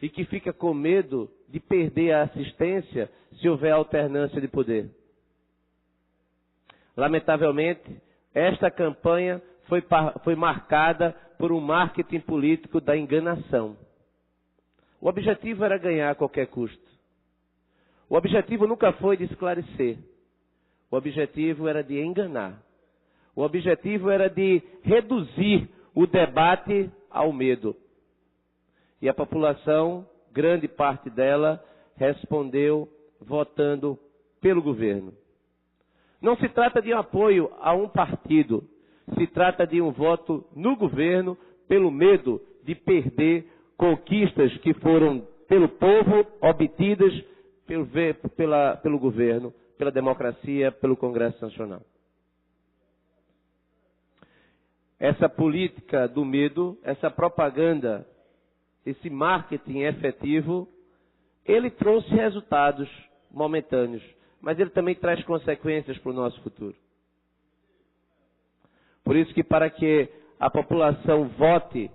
e que fica com medo de perder a assistência se houver alternância de poder. Lamentavelmente, esta campanha foi marcada por um marketing político da enganação. O objetivo era ganhar a qualquer custo. O objetivo nunca foi de esclarecer. O objetivo era de enganar. O objetivo era de reduzir o debate ao medo. E a população, grande parte dela, respondeu votando pelo governo. Não se trata de um apoio a um partido. Se trata de um voto no governo pelo medo de perder conquistas que foram pelo povo obtidas pelo governo, pela democracia, pelo Congresso Nacional. Essa política do medo, essa propaganda esse marketing efetivo, ele trouxe resultados momentâneos, mas ele também traz consequências para o nosso futuro. Por isso que para que a população vote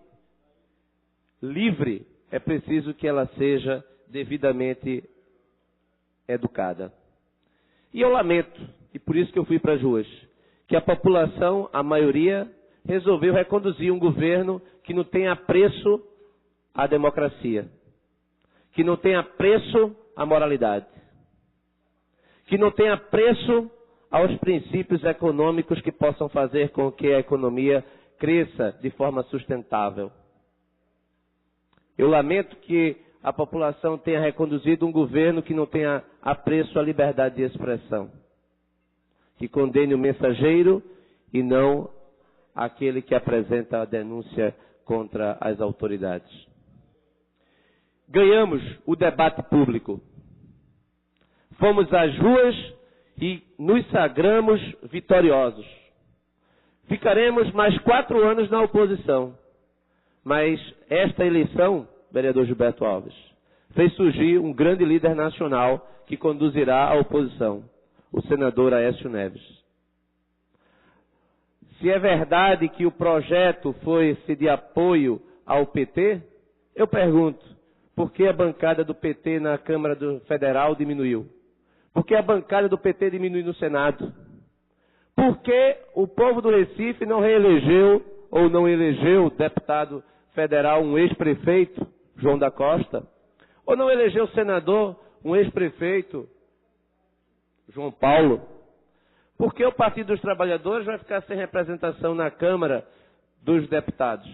livre, é preciso que ela seja devidamente educada. E eu lamento, e por isso que eu fui para as ruas, que a população, a maioria, resolveu reconduzir um governo que não tem apreço à democracia, que não tem apreço à moralidade, que não tem apreço aos princípios econômicos que possam fazer com que a economia cresça de forma sustentável. Eu lamento que a população tenha reconduzido um governo que não tenha apreço à liberdade de expressão, que condene o mensageiro e não aquele que apresenta a denúncia contra as autoridades. Ganhamos o debate público. Fomos às ruas e nos sagramos vitoriosos. Ficaremos mais 4 anos na oposição. Mas esta eleição, vereador Gilberto Alves, fez surgir um grande líder nacional que conduzirá a oposição, o senador Aécio Neves. Se é verdade que o projeto foi de apoio ao PT, eu pergunto, por que a bancada do PT na Câmara Federal diminuiu? Por que a bancada do PT diminuiu no Senado? Por que o povo do Recife não reelegeu ou não elegeu deputado federal, um ex-prefeito, João da Costa? Ou não elegeu senador, um ex-prefeito, João Paulo? Por que o Partido dos Trabalhadores vai ficar sem representação na Câmara dos Deputados?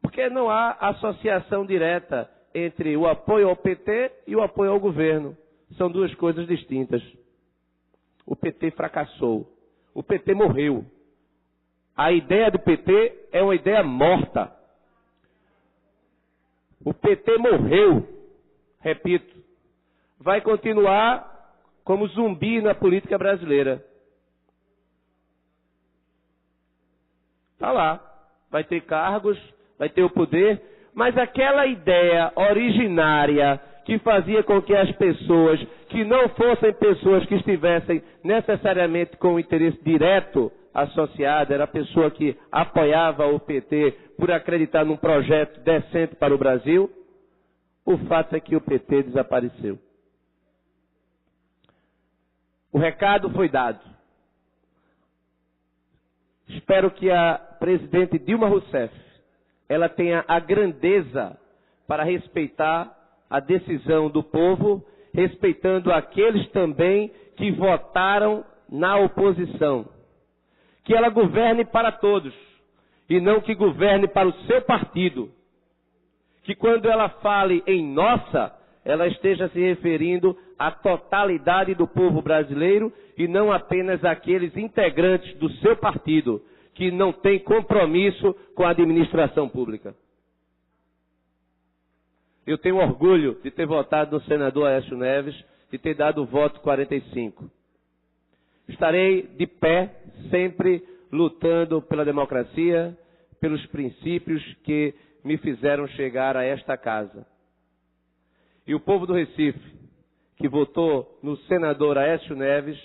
Porque não há associação direta entre o apoio ao PT e o apoio ao governo. São duas coisas distintas. O PT fracassou. O PT morreu. A ideia do PT é uma ideia morta. O PT morreu. Repito. Vai continuar como zumbi na política brasileira. Está lá. Vai ter cargos, vai ter o poder, mas aquela ideia originária que fazia com que as pessoas, que não fossem pessoas que estivessem necessariamente com o interesse direto associado, era a pessoa que apoiava o PT por acreditar num projeto decente para o Brasil, o fato é que o PT desapareceu. O recado foi dado. Espero que a presidente Dilma Rousseff, ela tenha a grandeza para respeitar a decisão do povo, respeitando aqueles também que votaram na oposição. Que ela governe para todos, e não que governe para o seu partido. Que quando ela fale em nossa, ela esteja se referindo à totalidade do povo brasileiro, e não apenas àqueles integrantes do seu partido, que não têm compromisso com a administração pública. Eu tenho orgulho de ter votado no senador Aécio Neves, de ter dado o voto 45. Estarei de pé, sempre lutando pela democracia, pelos princípios que me fizeram chegar a esta casa. E o povo do Recife, que votou no senador Aécio Neves,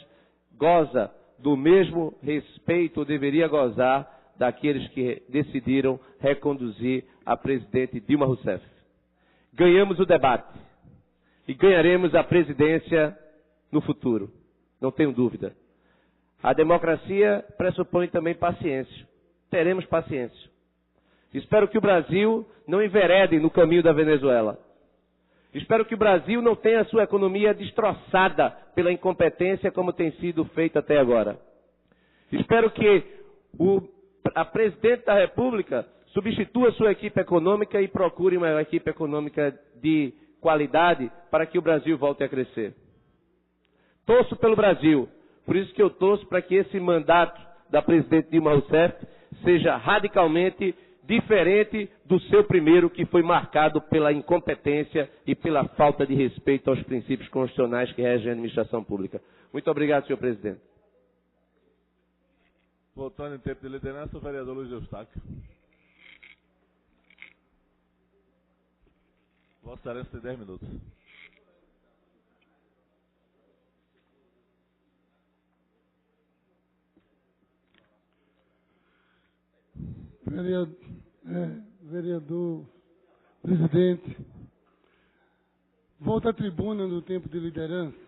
goza do mesmo respeito, ou deveria gozar, daqueles que decidiram reconduzir a presidente Dilma Rousseff. Ganhamos o debate e ganharemos a presidência no futuro, não tenho dúvida. A democracia pressupõe também paciência. Teremos paciência. Espero que o Brasil não enverede no caminho da Venezuela. Espero que o Brasil não tenha a sua economia destroçada pela incompetência como tem sido feita até agora. Espero que a presidente da República substitua sua equipe econômica e procure uma equipe econômica de qualidade para que o Brasil volte a crescer. Torço pelo Brasil, por isso que eu torço para que esse mandato da presidente Dilma Rousseff seja radicalmente diferente do seu primeiro, que foi marcado pela incompetência e pela falta de respeito aos princípios constitucionais que regem a administração pública. Muito obrigado, senhor presidente. Voltando em tempo de liderança, o vereador Luiz Eustáquio. Vossa Excelência tem 10 minutos. Vereador, presidente, volto à tribuna no tempo de liderança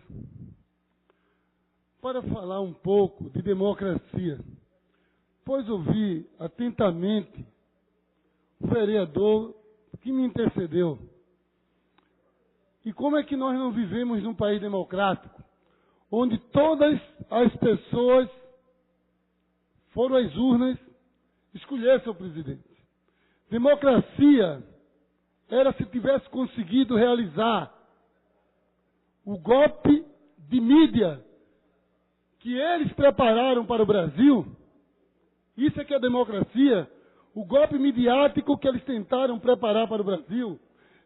para falar um pouco de democracia, pois ouvi atentamente o vereador que me intercedeu. E como é que nós não vivemos num país democrático, onde todas as pessoas foram às urnas escolher seu presidente? Democracia era se tivesse conseguido realizar o golpe de mídia que eles prepararam para o Brasil. Isso é que é democracia. O golpe midiático que eles tentaram preparar para o Brasil.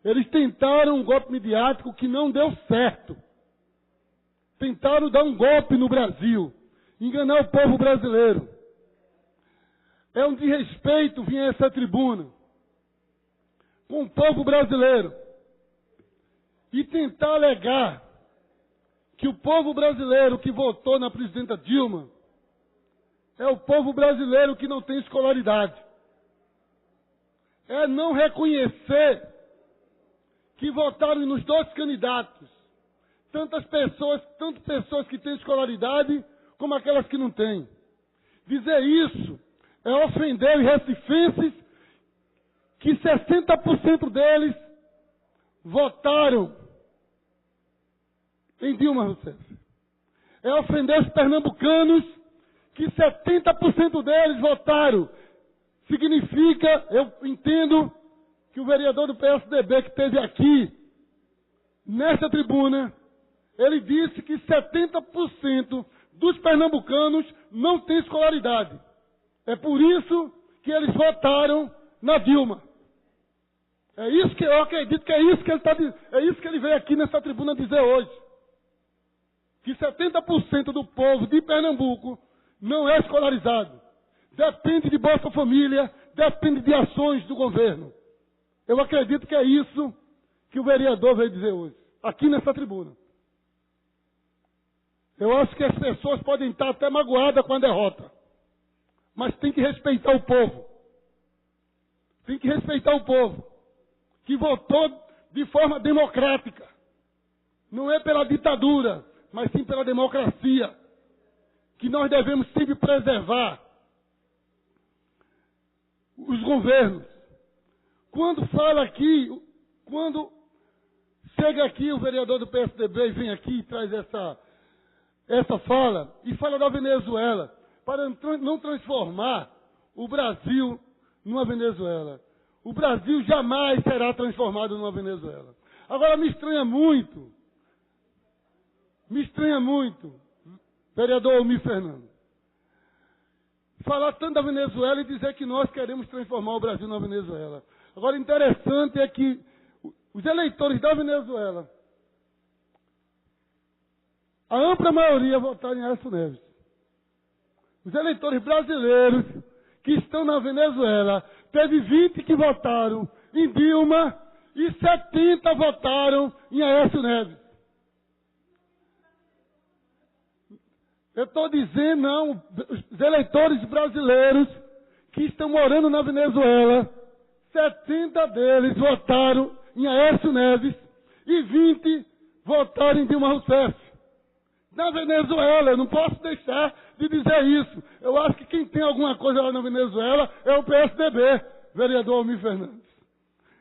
Eles tentaram um golpe midiático que não deu certo. Tentaram dar um golpe no Brasil, enganar o povo brasileiro. É um desrespeito vir a essa tribuna com o povo brasileiro e tentar alegar que o povo brasileiro que votou na presidenta Dilma é o povo brasileiro que não tem escolaridade. É não reconhecer que votaram nos dois candidatos tanto pessoas que têm escolaridade como aquelas que não têm. Dizer isso é ofender os recifenses, que 60% deles votaram em Dilma Rousseff. É ofender os pernambucanos, que 70% deles votaram. Significa, eu entendo, que o vereador do PSDB que esteve aqui, nesta tribuna, ele disse que 70% dos pernambucanos não têm escolaridade. É por isso que eles votaram na Dilma. É isso que eu acredito que é isso que ele está dizendo. É isso que ele veio aqui nessa tribuna dizer hoje. Que 70% do povo de Pernambuco não é escolarizado. Depende de Bolsa Família, depende de ações do governo. Eu acredito que é isso que o vereador veio dizer hoje, aqui nessa tribuna. Eu acho que as pessoas podem estar até magoadas com a derrota, mas tem que respeitar o povo. Tem que respeitar o povo, que votou de forma democrática. Não é pela ditadura, mas sim pela democracia, que nós devemos sempre preservar. Os governos, quando fala aqui, quando chega aqui o vereador do PSDB e vem aqui e traz essa fala, e fala da Venezuela, para não transformar o Brasil numa Venezuela. O Brasil jamais será transformado numa Venezuela. Agora me estranha muito, vereador Almir Fernando, falar tanto da Venezuela e dizer que nós queremos transformar o Brasil numa Venezuela. Agora, interessante é que os eleitores da Venezuela, a ampla maioria votaram em Aécio Neves. Os eleitores brasileiros que estão na Venezuela, teve 20 que votaram em Dilma e 70 votaram em Aécio Neves. Eu estou dizendo, não, os eleitores brasileiros que estão morando na Venezuela, 70 deles votaram em Aécio Neves e 20 votaram em Dilma Rousseff. Na Venezuela, eu não posso deixar de dizer isso. Eu acho que quem tem alguma coisa lá na Venezuela é o PSDB, vereador Almir Fernandes.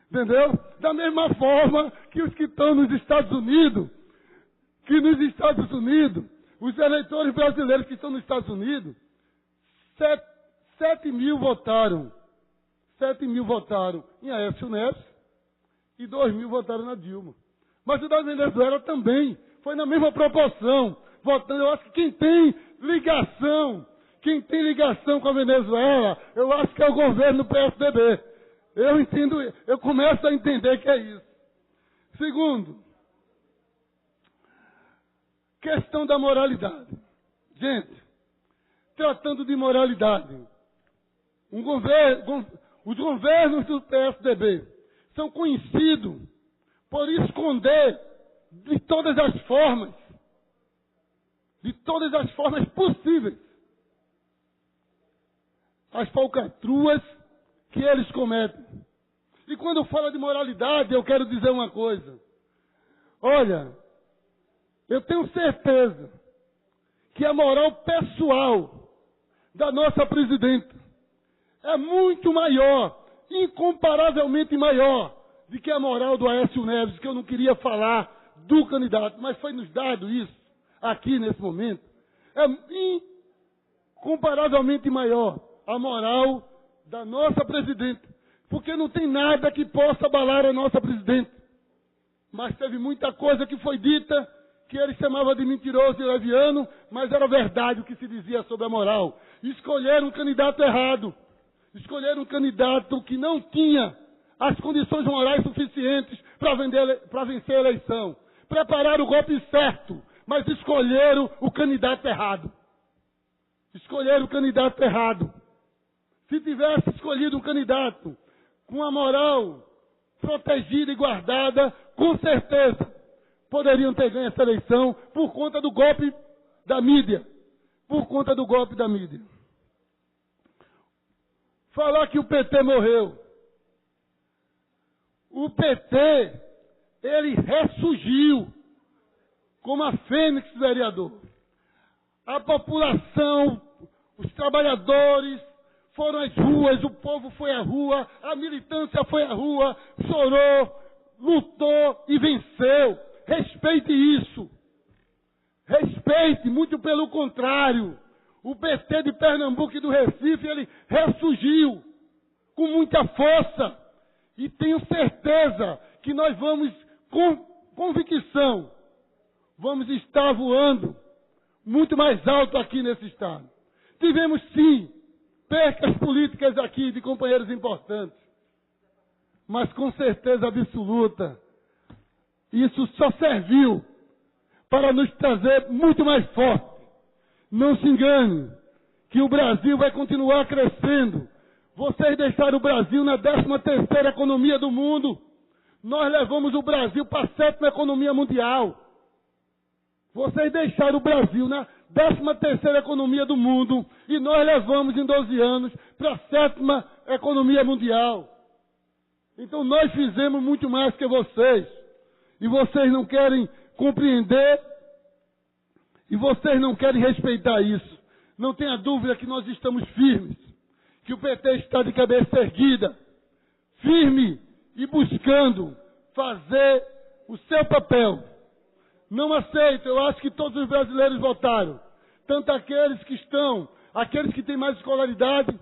Entendeu? Da mesma forma que os que estão nos Estados Unidos, os eleitores brasileiros que estão nos Estados Unidos, 7 mil votaram. 7 mil votaram em Aécio Neves e 2 mil votaram na Dilma. Mas o da Venezuela também foi na mesma proporção, votando. Eu acho que quem tem ligação com a Venezuela, eu acho que é o governo do PSDB. Eu começo a entender que é isso. Segundo, questão da moralidade. Gente, tratando de moralidade, os governos do PSDB são conhecidos por esconder de todas as formas possíveis, as falcatruas que eles cometem. E quando fala de moralidade, eu quero dizer uma coisa. Olha, eu tenho certeza que a moral pessoal da nossa presidenta é muito maior, incomparavelmente maior, do que a moral do Aécio Neves, que eu não queria falar do candidato, mas foi nos dado isso aqui nesse momento. É incomparavelmente maior a moral da nossa presidenta, porque não tem nada que possa abalar a nossa presidenta. Mas teve muita coisa que foi dita, que ele chamava de mentiroso e leviano, mas era verdade o que se dizia sobre a moral. Escolheram um candidato errado. Escolheram um candidato que não tinha as condições morais suficientes para vencer a eleição. Prepararam o golpe certo, mas escolheram o candidato errado. Escolheram o candidato errado. Se tivesse escolhido um candidato com a moral protegida e guardada, com certeza poderiam ter ganho essa eleição por conta do golpe da mídia. Por conta do golpe da mídia. Falar que o PT morreu. O PT, ele ressurgiu como a fênix vereador. A população, os trabalhadores foram às ruas, o povo foi à rua, a militância foi à rua, chorou, lutou e venceu. Respeite isso. Respeite, muito pelo contrário. O PT de Pernambuco e do Recife, ele ressurgiu com muita força. E tenho certeza que nós vamos, com convicção, vamos estar voando muito mais alto aqui nesse estado. Tivemos, sim, percas políticas aqui de companheiros importantes. Mas com certeza absoluta, isso só serviu para nos trazer muito mais forte. Não se engane, que o Brasil vai continuar crescendo. Vocês deixaram o Brasil na 13ª economia do mundo. Nós levamos o Brasil para a 7ª economia mundial. Vocês deixaram o Brasil na 13ª economia do mundo e nós levamos em 12 anos para a 7ª economia mundial. Então nós fizemos muito mais que vocês. E vocês não querem compreender e vocês não querem respeitar isso. Não tenha dúvida que nós estamos firmes, que o PT está de cabeça erguida, firme e buscando fazer o seu papel. Não aceito, eu acho que todos os brasileiros votaram, tanto aqueles que têm mais escolaridade,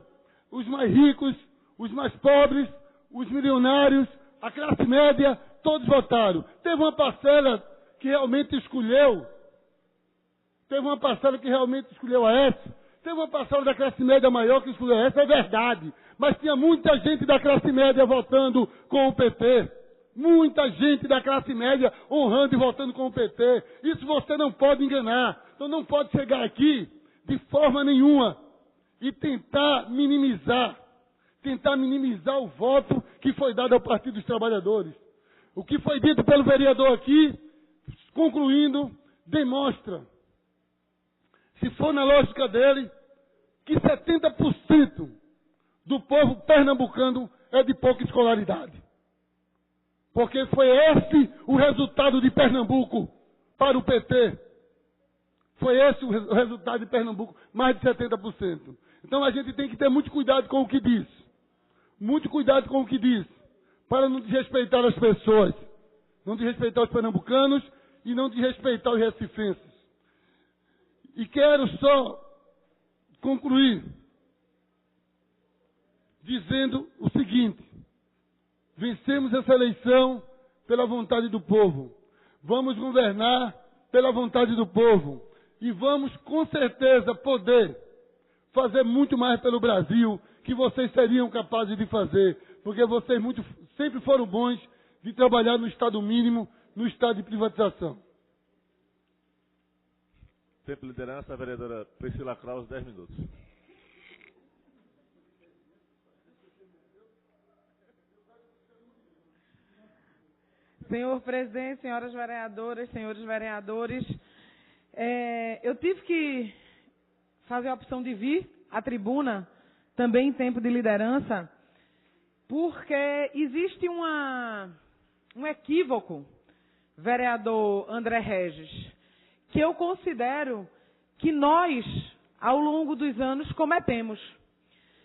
os mais ricos, os mais pobres, os milionários, a classe média, todos votaram. Teve uma parcela que realmente escolheu, a Aécio. Teve uma parcela da classe média maior que escolheu a Aécio, é verdade. Mas tinha muita gente da classe média votando com o PT. Muita gente da classe média honrando e votando com o PT. Isso você não pode enganar. Então não pode chegar aqui de forma nenhuma e tentar minimizar o voto que foi dado ao Partido dos Trabalhadores. O que foi dito pelo vereador aqui, concluindo, demonstra, se for na lógica dele, que 70% do povo pernambucano é de pouca escolaridade. Porque foi esse o resultado de Pernambuco para o PT. Foi esse o resultado de Pernambuco, mais de 70%. Então a gente tem que ter muito cuidado com o que diz. Muito cuidado com o que diz, para não desrespeitar as pessoas, não desrespeitar os pernambucanos e não desrespeitar os recifenses. E quero só concluir dizendo o seguinte: vencemos essa eleição pela vontade do povo. Vamos governar pela vontade do povo. E vamos, com certeza, poder fazer muito mais pelo Brasil que vocês seriam capazes de fazer. Porque vocês sempre foram bons de trabalhar no Estado mínimo, no Estado de privatização. Tempo de liderança, a vereadora Priscila Kraus, 10 minutos. Senhor presidente, senhoras vereadoras, senhores vereadores, eu tive que fazer a opção de vir à tribuna, também em tempo de liderança, porque existe um equívoco, vereador André Regis, que eu considero que nós, ao longo dos anos, cometemos.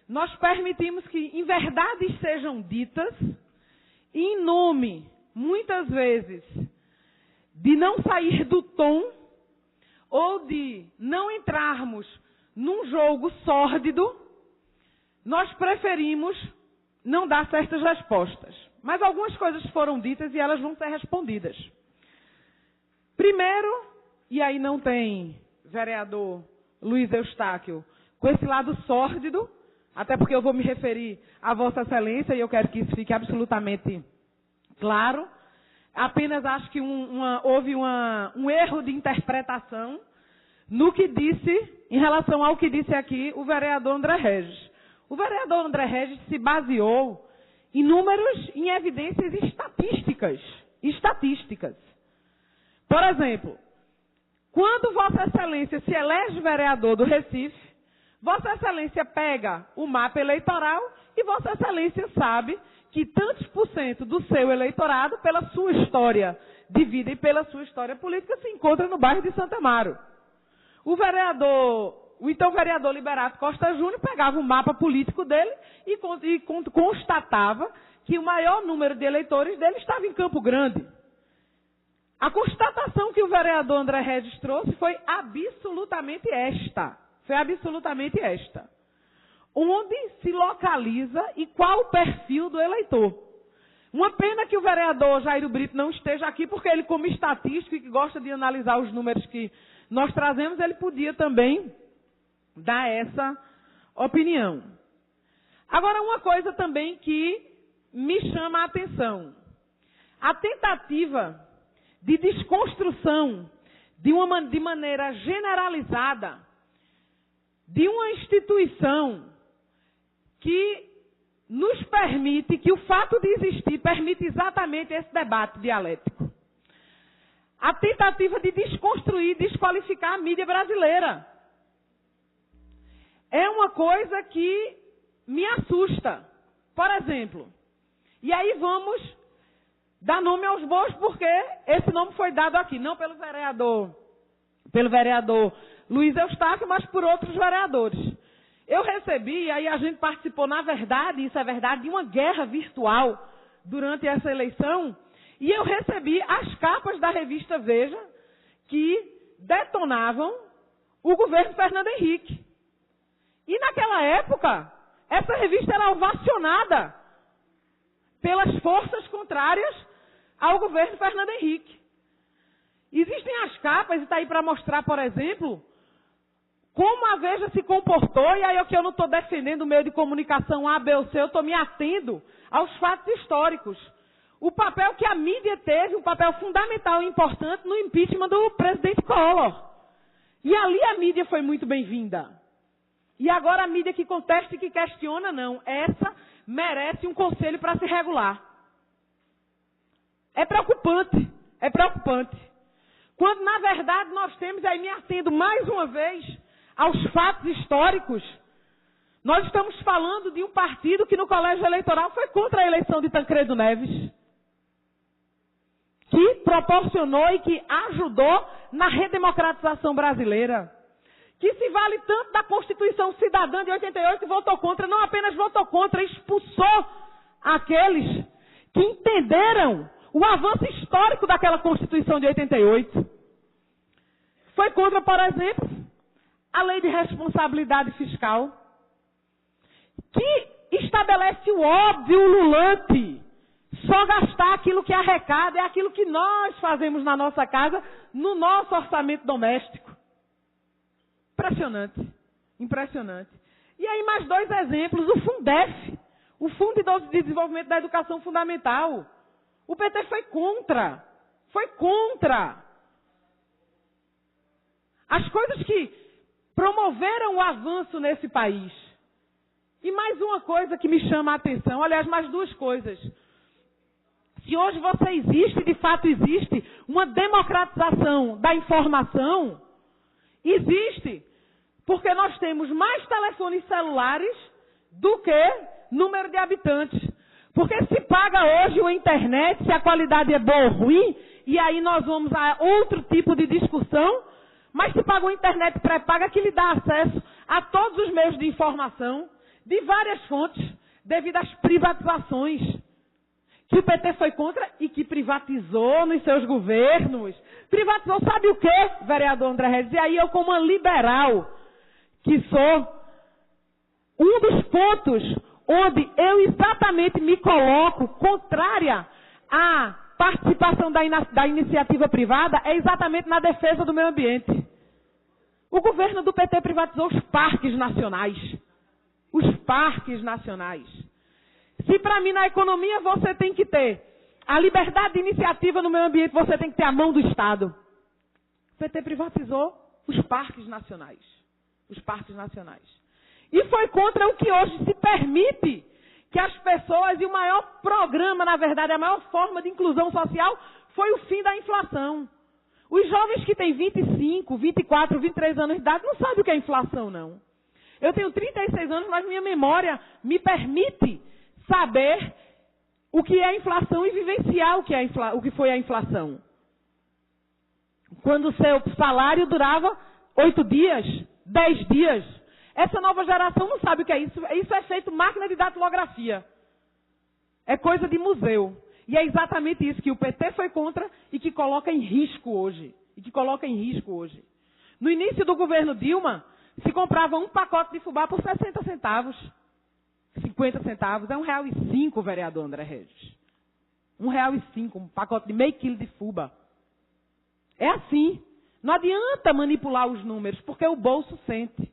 Nós permitimos que inverdades sejam ditas em nome, muitas vezes, de não sair do tom ou de não entrarmos num jogo sórdido, nós preferimos não dar certas respostas. Mas algumas coisas foram ditas e elas vão ser respondidas. Primeiro, e aí não tem vereador Luiz Eustáquio com esse lado sórdido, até porque eu vou me referir a Vossa Excelência e eu quero que isso fique absolutamente claro. Apenas acho que houve um erro de interpretação no que disse, em relação ao que disse aqui o vereador André Regis. O vereador André Regis se baseou em números, em evidências estatísticas. Por exemplo, quando Vossa Excelência se elege vereador do Recife, Vossa Excelência pega o mapa eleitoral e Vossa Excelência sabe que tantos por cento do seu eleitorado, pela sua história de vida e pela sua história política, se encontra no bairro de Santa Amaro. O então vereador Liberato Costa Júnior pegava o mapa político dele e constatava que o maior número de eleitores dele estava em Campo Grande. A constatação que o vereador André Regis trouxe foi absolutamente esta. Onde se localiza e qual o perfil do eleitor. Uma pena que o vereador Jairo Brito não esteja aqui, porque ele, como estatístico e que gosta de analisar os números que nós trazemos, ele podia também dar essa opinião. Agora, uma coisa também que me chama a atenção. A tentativa de desconstrução de maneira generalizada de uma instituição que nos permite, que o fato de existir permite exatamente esse debate dialético. A tentativa de desconstruir, desqualificar a mídia brasileira. É uma coisa que me assusta. Por exemplo, e aí vamos dar nome aos bois, porque esse nome foi dado aqui, não pelo vereador Luiz Eustáquio, mas por outros vereadores. Eu recebi, aí a gente participou, na verdade, isso é verdade, de uma guerra virtual durante essa eleição, e eu recebi as capas da revista Veja que detonavam o governo Fernando Henrique. E naquela época, essa revista era ovacionada pelas forças contrárias ao governo Fernando Henrique. Existem as capas, e está aí para mostrar, por exemplo, como a Veja se comportou, e aí que eu não estou defendendo o meio de comunicação A, B ou C, eu estou me atendo aos fatos históricos. O papel que a mídia teve, um papel fundamental e importante no impeachment do presidente Collor. E ali a mídia foi muito bem-vinda. E agora a mídia que contesta e que questiona, não. Essa merece um conselho para se regular. É preocupante. Quando, na verdade, nós temos, aí me atendo mais uma vez aos fatos históricos, nós estamos falando de um partido que no colégio eleitoral foi contra a eleição de Tancredo Neves, que proporcionou e que ajudou na redemocratização brasileira, que se vale tanto da Constituição Cidadã de 88 e votou contra, não apenas votou contra, expulsou aqueles que entenderam o avanço histórico daquela Constituição de 88. Foi contra, por exemplo, a Lei de Responsabilidade Fiscal, que estabelece o óbvio, o ululante, só gastar aquilo que arrecada, é aquilo que nós fazemos na nossa casa, no nosso orçamento doméstico. Impressionante. E aí mais dois exemplos, o Fundef, o Fundo de Desenvolvimento da Educação Fundamental. O PT foi contra. As coisas que promoveram o avanço nesse país. E mais uma coisa que me chama a atenção, aliás, mais duas coisas. Se hoje você existe, de fato existe, uma democratização da informação, existe, porque nós temos mais telefones celulares do que número de habitantes. Porque se paga hoje a internet, se a qualidade é boa ou ruim, e aí nós vamos a outro tipo de discussão, mas se paga uma internet pré-paga que lhe dá acesso a todos os meios de informação, de várias fontes, devido às privatizações, que o PT foi contra e que privatizou nos seus governos. Privatizou sabe o quê, vereador André Regis? E aí eu, como uma liberal, que sou, um dos pontos onde eu exatamente me coloco contrária à participação da iniciativa privada é exatamente na defesa do meio ambiente. O governo do PT privatizou os parques nacionais. Os parques nacionais. Se para mim na economia você tem que ter a liberdade de iniciativa no meio ambiente, você tem que ter a mão do Estado. O PT privatizou os parques nacionais. Os parques nacionais. E foi contra o que hoje se permite que as pessoas, e o maior programa, na verdade, a maior forma de inclusão social foi o fim da inflação. Os jovens que têm 25, 24, 23 anos de idade não sabem o que é inflação, não. Eu tenho 36 anos, mas minha memória me permite saber o que é a inflação e vivenciar o que foi a inflação. Quando o seu salário durava 8 dias, 10 dias. Essa nova geração não sabe o que é isso. Isso é feito máquina de datilografia. É coisa de museu. E é exatamente isso que o PT foi contra e que coloca em risco hoje. No início do governo Dilma, se comprava um pacote de fubá por 60 centavos. 50 centavos. É R$1,05, vereador André Regis. R$1,05, um pacote de meio quilo de fubá. É assim. Não adianta manipular os números, porque o bolso sente.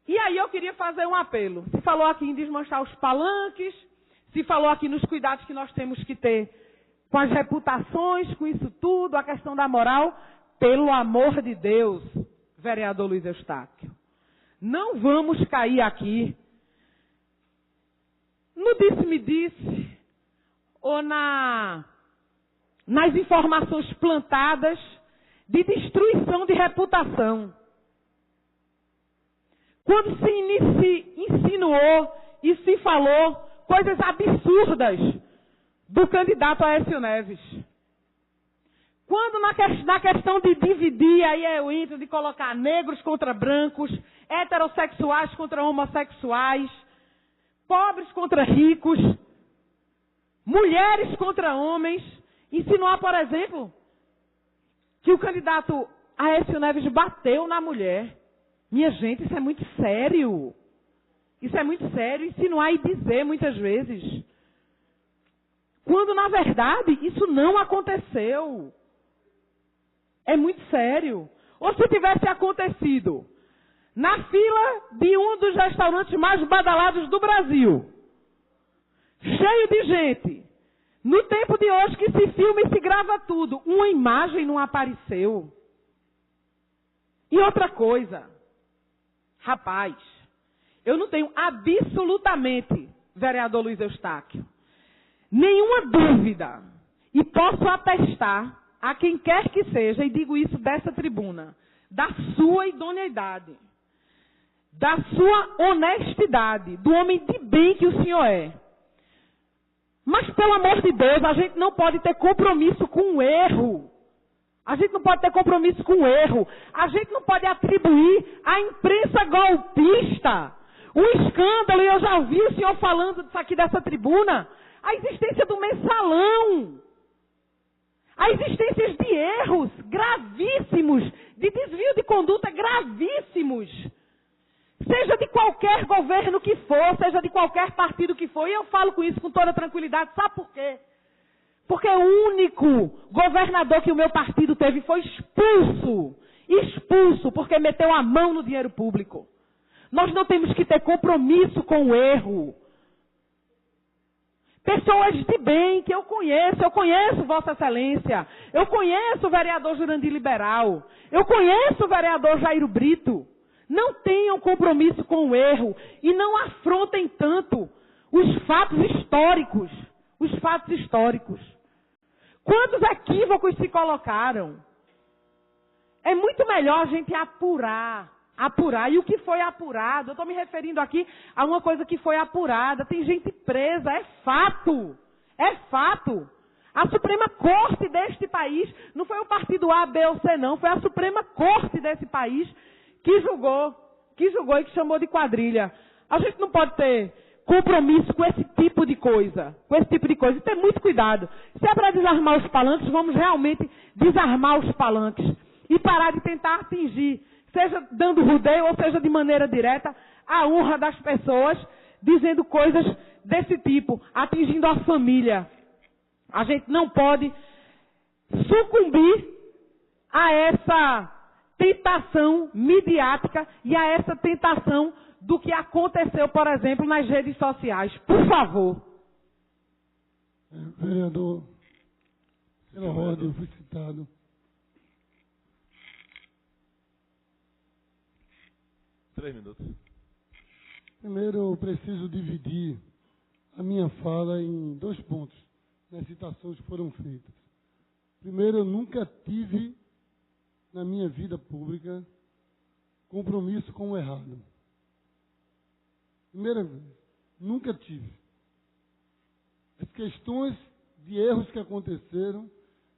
E aí eu queria fazer um apelo. Se falou aqui em desmanchar os palanques, se falou aqui nos cuidados que nós temos que ter com as reputações, com isso tudo, a questão da moral. Pelo amor de Deus, vereador Luiz Eustáquio, não vamos cair aqui no disse-me-disse ou nas informações plantadas de destruição de reputação. Quando se insinuou e se falou coisas absurdas do candidato Aécio Neves. Quando na questão de dividir, aí eu entro de colocar negros contra brancos, heterossexuais contra homossexuais, pobres contra ricos, mulheres contra homens, insinuar, por exemplo, que o candidato Aécio Neves bateu na mulher. Minha gente, isso é muito sério. Isso é muito sério, insinuar e dizer muitas vezes. Quando, na verdade, isso não aconteceu. É muito sério. Ou se tivesse acontecido na fila de um dos restaurantes mais badalados do Brasil, cheio de gente, no tempo de hoje que se filma e se grava tudo, uma imagem não apareceu. E outra coisa, rapaz, eu não tenho absolutamente, vereador Luiz Eustáquio, nenhuma dúvida, e posso atestar a quem quer que seja, e digo isso dessa tribuna, da sua idoneidade, da sua honestidade, do homem de bem que o senhor é. Mas, pelo amor de Deus, a gente não pode ter compromisso com o erro. A gente não pode ter compromisso com o erro. A gente não pode atribuir à imprensa golpista um escândalo, e eu já ouvi o senhor falando disso aqui dessa tribuna, a existência do mensalão. A existência de erros gravíssimos, de desvio de conduta gravíssimos. Seja de qualquer governo que for, seja de qualquer partido que for, e eu falo com isso com toda tranquilidade, sabe por quê? Porque o único governador que o meu partido teve foi expulso, porque meteu a mão no dinheiro público. Nós não temos que ter compromisso com o erro. Pessoas de bem que eu conheço Vossa Excelência, eu conheço o vereador Jurandir Liberal, eu conheço o vereador Jairo Brito. Não tenham compromisso com o erro e não afrontem tanto os fatos históricos, os fatos históricos. Quantos equívocos se colocaram? É muito melhor a gente apurar. E o que foi apurado? Eu estou me referindo aqui a uma coisa que foi apurada. Tem gente presa, é fato. É fato. A Suprema Corte deste país, não foi o partido A, B ou C não, foi a Suprema Corte desse país que julgou e que chamou de quadrilha. A gente não pode ter compromisso com esse tipo de coisa. E ter muito cuidado. Se é para desarmar os palanques, vamos realmente desarmar os palanques. E parar de tentar atingir, seja dando rodeio ou seja de maneira direta, a honra das pessoas, dizendo coisas desse tipo, atingindo a família. A gente não pode sucumbir a essa tentação midiática e a essa tentação do que aconteceu, por exemplo, nas redes sociais. Por favor. Vereador, pela ordem, eu fui citado. Minutos. Primeiro, eu preciso dividir a minha fala em 2 pontos, nas citações que foram feitas. Primeiro, eu nunca tive, na minha vida pública, compromisso com o errado. Primeira vez, nunca tive. As questões de erros que aconteceram,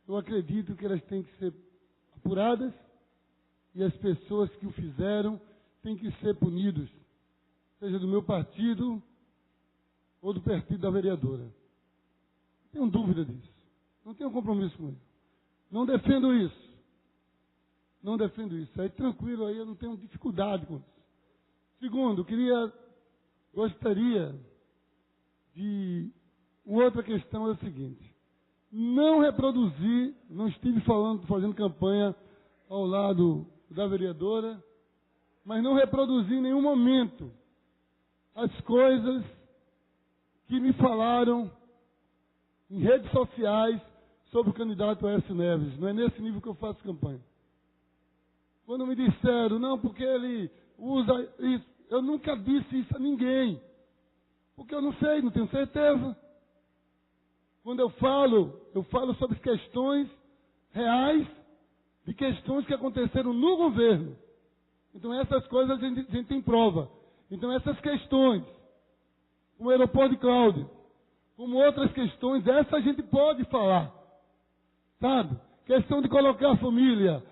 eu acredito que elas têm que ser apuradas e as pessoas que o fizeram têm que ser punidos, seja do meu partido ou do partido da vereadora. Não tenho dúvida disso. Não tenho compromisso com ele. Não defendo isso. Aí tranquilo, aí eu não tenho dificuldade com isso. Segundo, gostaria de... Outra questão é o seguinte. Não estive fazendo campanha ao lado da vereadora, mas não reproduzi em nenhum momento as coisas que me falaram em redes sociais sobre o candidato Aécio Neves. Não é nesse nível que eu faço campanha. Quando me disseram, não, porque ele usa isso, eu nunca disse isso a ninguém. Porque eu não sei, não tenho certeza. Quando eu falo sobre questões reais, de questões que aconteceram no governo. Então essas coisas a gente tem prova. Então essas questões, como o aeroporto de Cláudio, como outras questões, essa a gente pode falar. Sabe? Questão de colocar a família,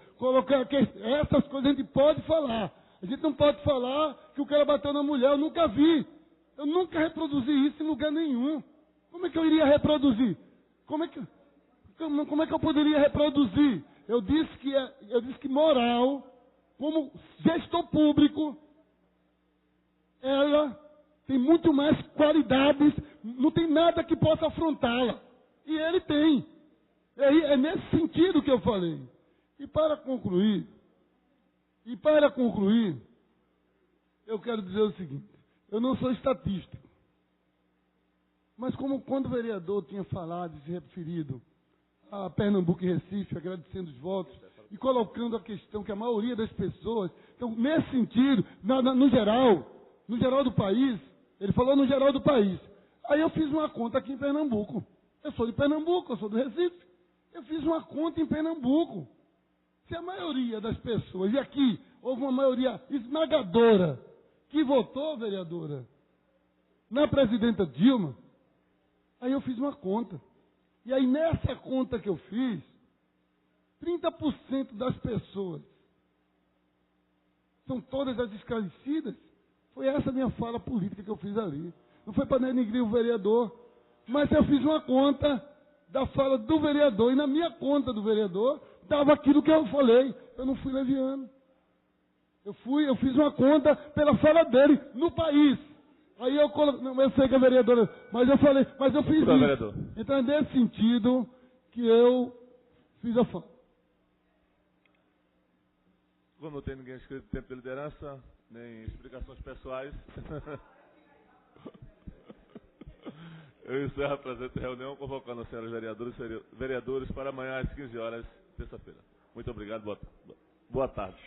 essas coisas a gente pode falar. A gente não pode falar que o cara bateu na mulher, eu nunca vi. Eu nunca reproduzi isso em lugar nenhum. Como é que eu iria reproduzir? Como é que eu poderia reproduzir? Eu disse que moral, como gestor público, ela tem muito mais qualidades, não tem nada que possa afrontá-la. E ele tem. É nesse sentido que eu falei. E para concluir, eu quero dizer o seguinte, eu não sou estatístico, mas como quando o vereador tinha falado e se referido a Pernambuco e Recife, agradecendo os votos, e colocando a questão que a maioria das pessoas, então nesse sentido, no geral do país, ele falou no geral do país. Aí eu fiz uma conta aqui em Pernambuco. Eu sou de Pernambuco, eu sou do Recife. Eu fiz uma conta em Pernambuco. Se a maioria das pessoas, e aqui houve uma maioria esmagadora, que votou, vereadora, na presidenta Dilma, aí eu fiz uma conta. E aí nessa conta que eu fiz, 30% das pessoas são todas as esclarecidas. Foi essa minha fala política que eu fiz ali. Não foi para denegrir o vereador, mas eu fiz uma conta da fala do vereador. E na minha conta do vereador, dava aquilo que eu falei. Eu não fui leviano. Eu fiz uma conta pela fala dele no país. Aí eu coloquei, não, eu sei que é vereadora, mas eu falei, mas eu fiz isso. Vereador. Então é nesse sentido que eu fiz a fala. Como não tem ninguém inscrito em tempo de liderança, nem explicações pessoais, eu encerro a presente reunião convocando as senhoras vereadores para amanhã às 15 horas, terça-feira. Muito obrigado, boa tarde.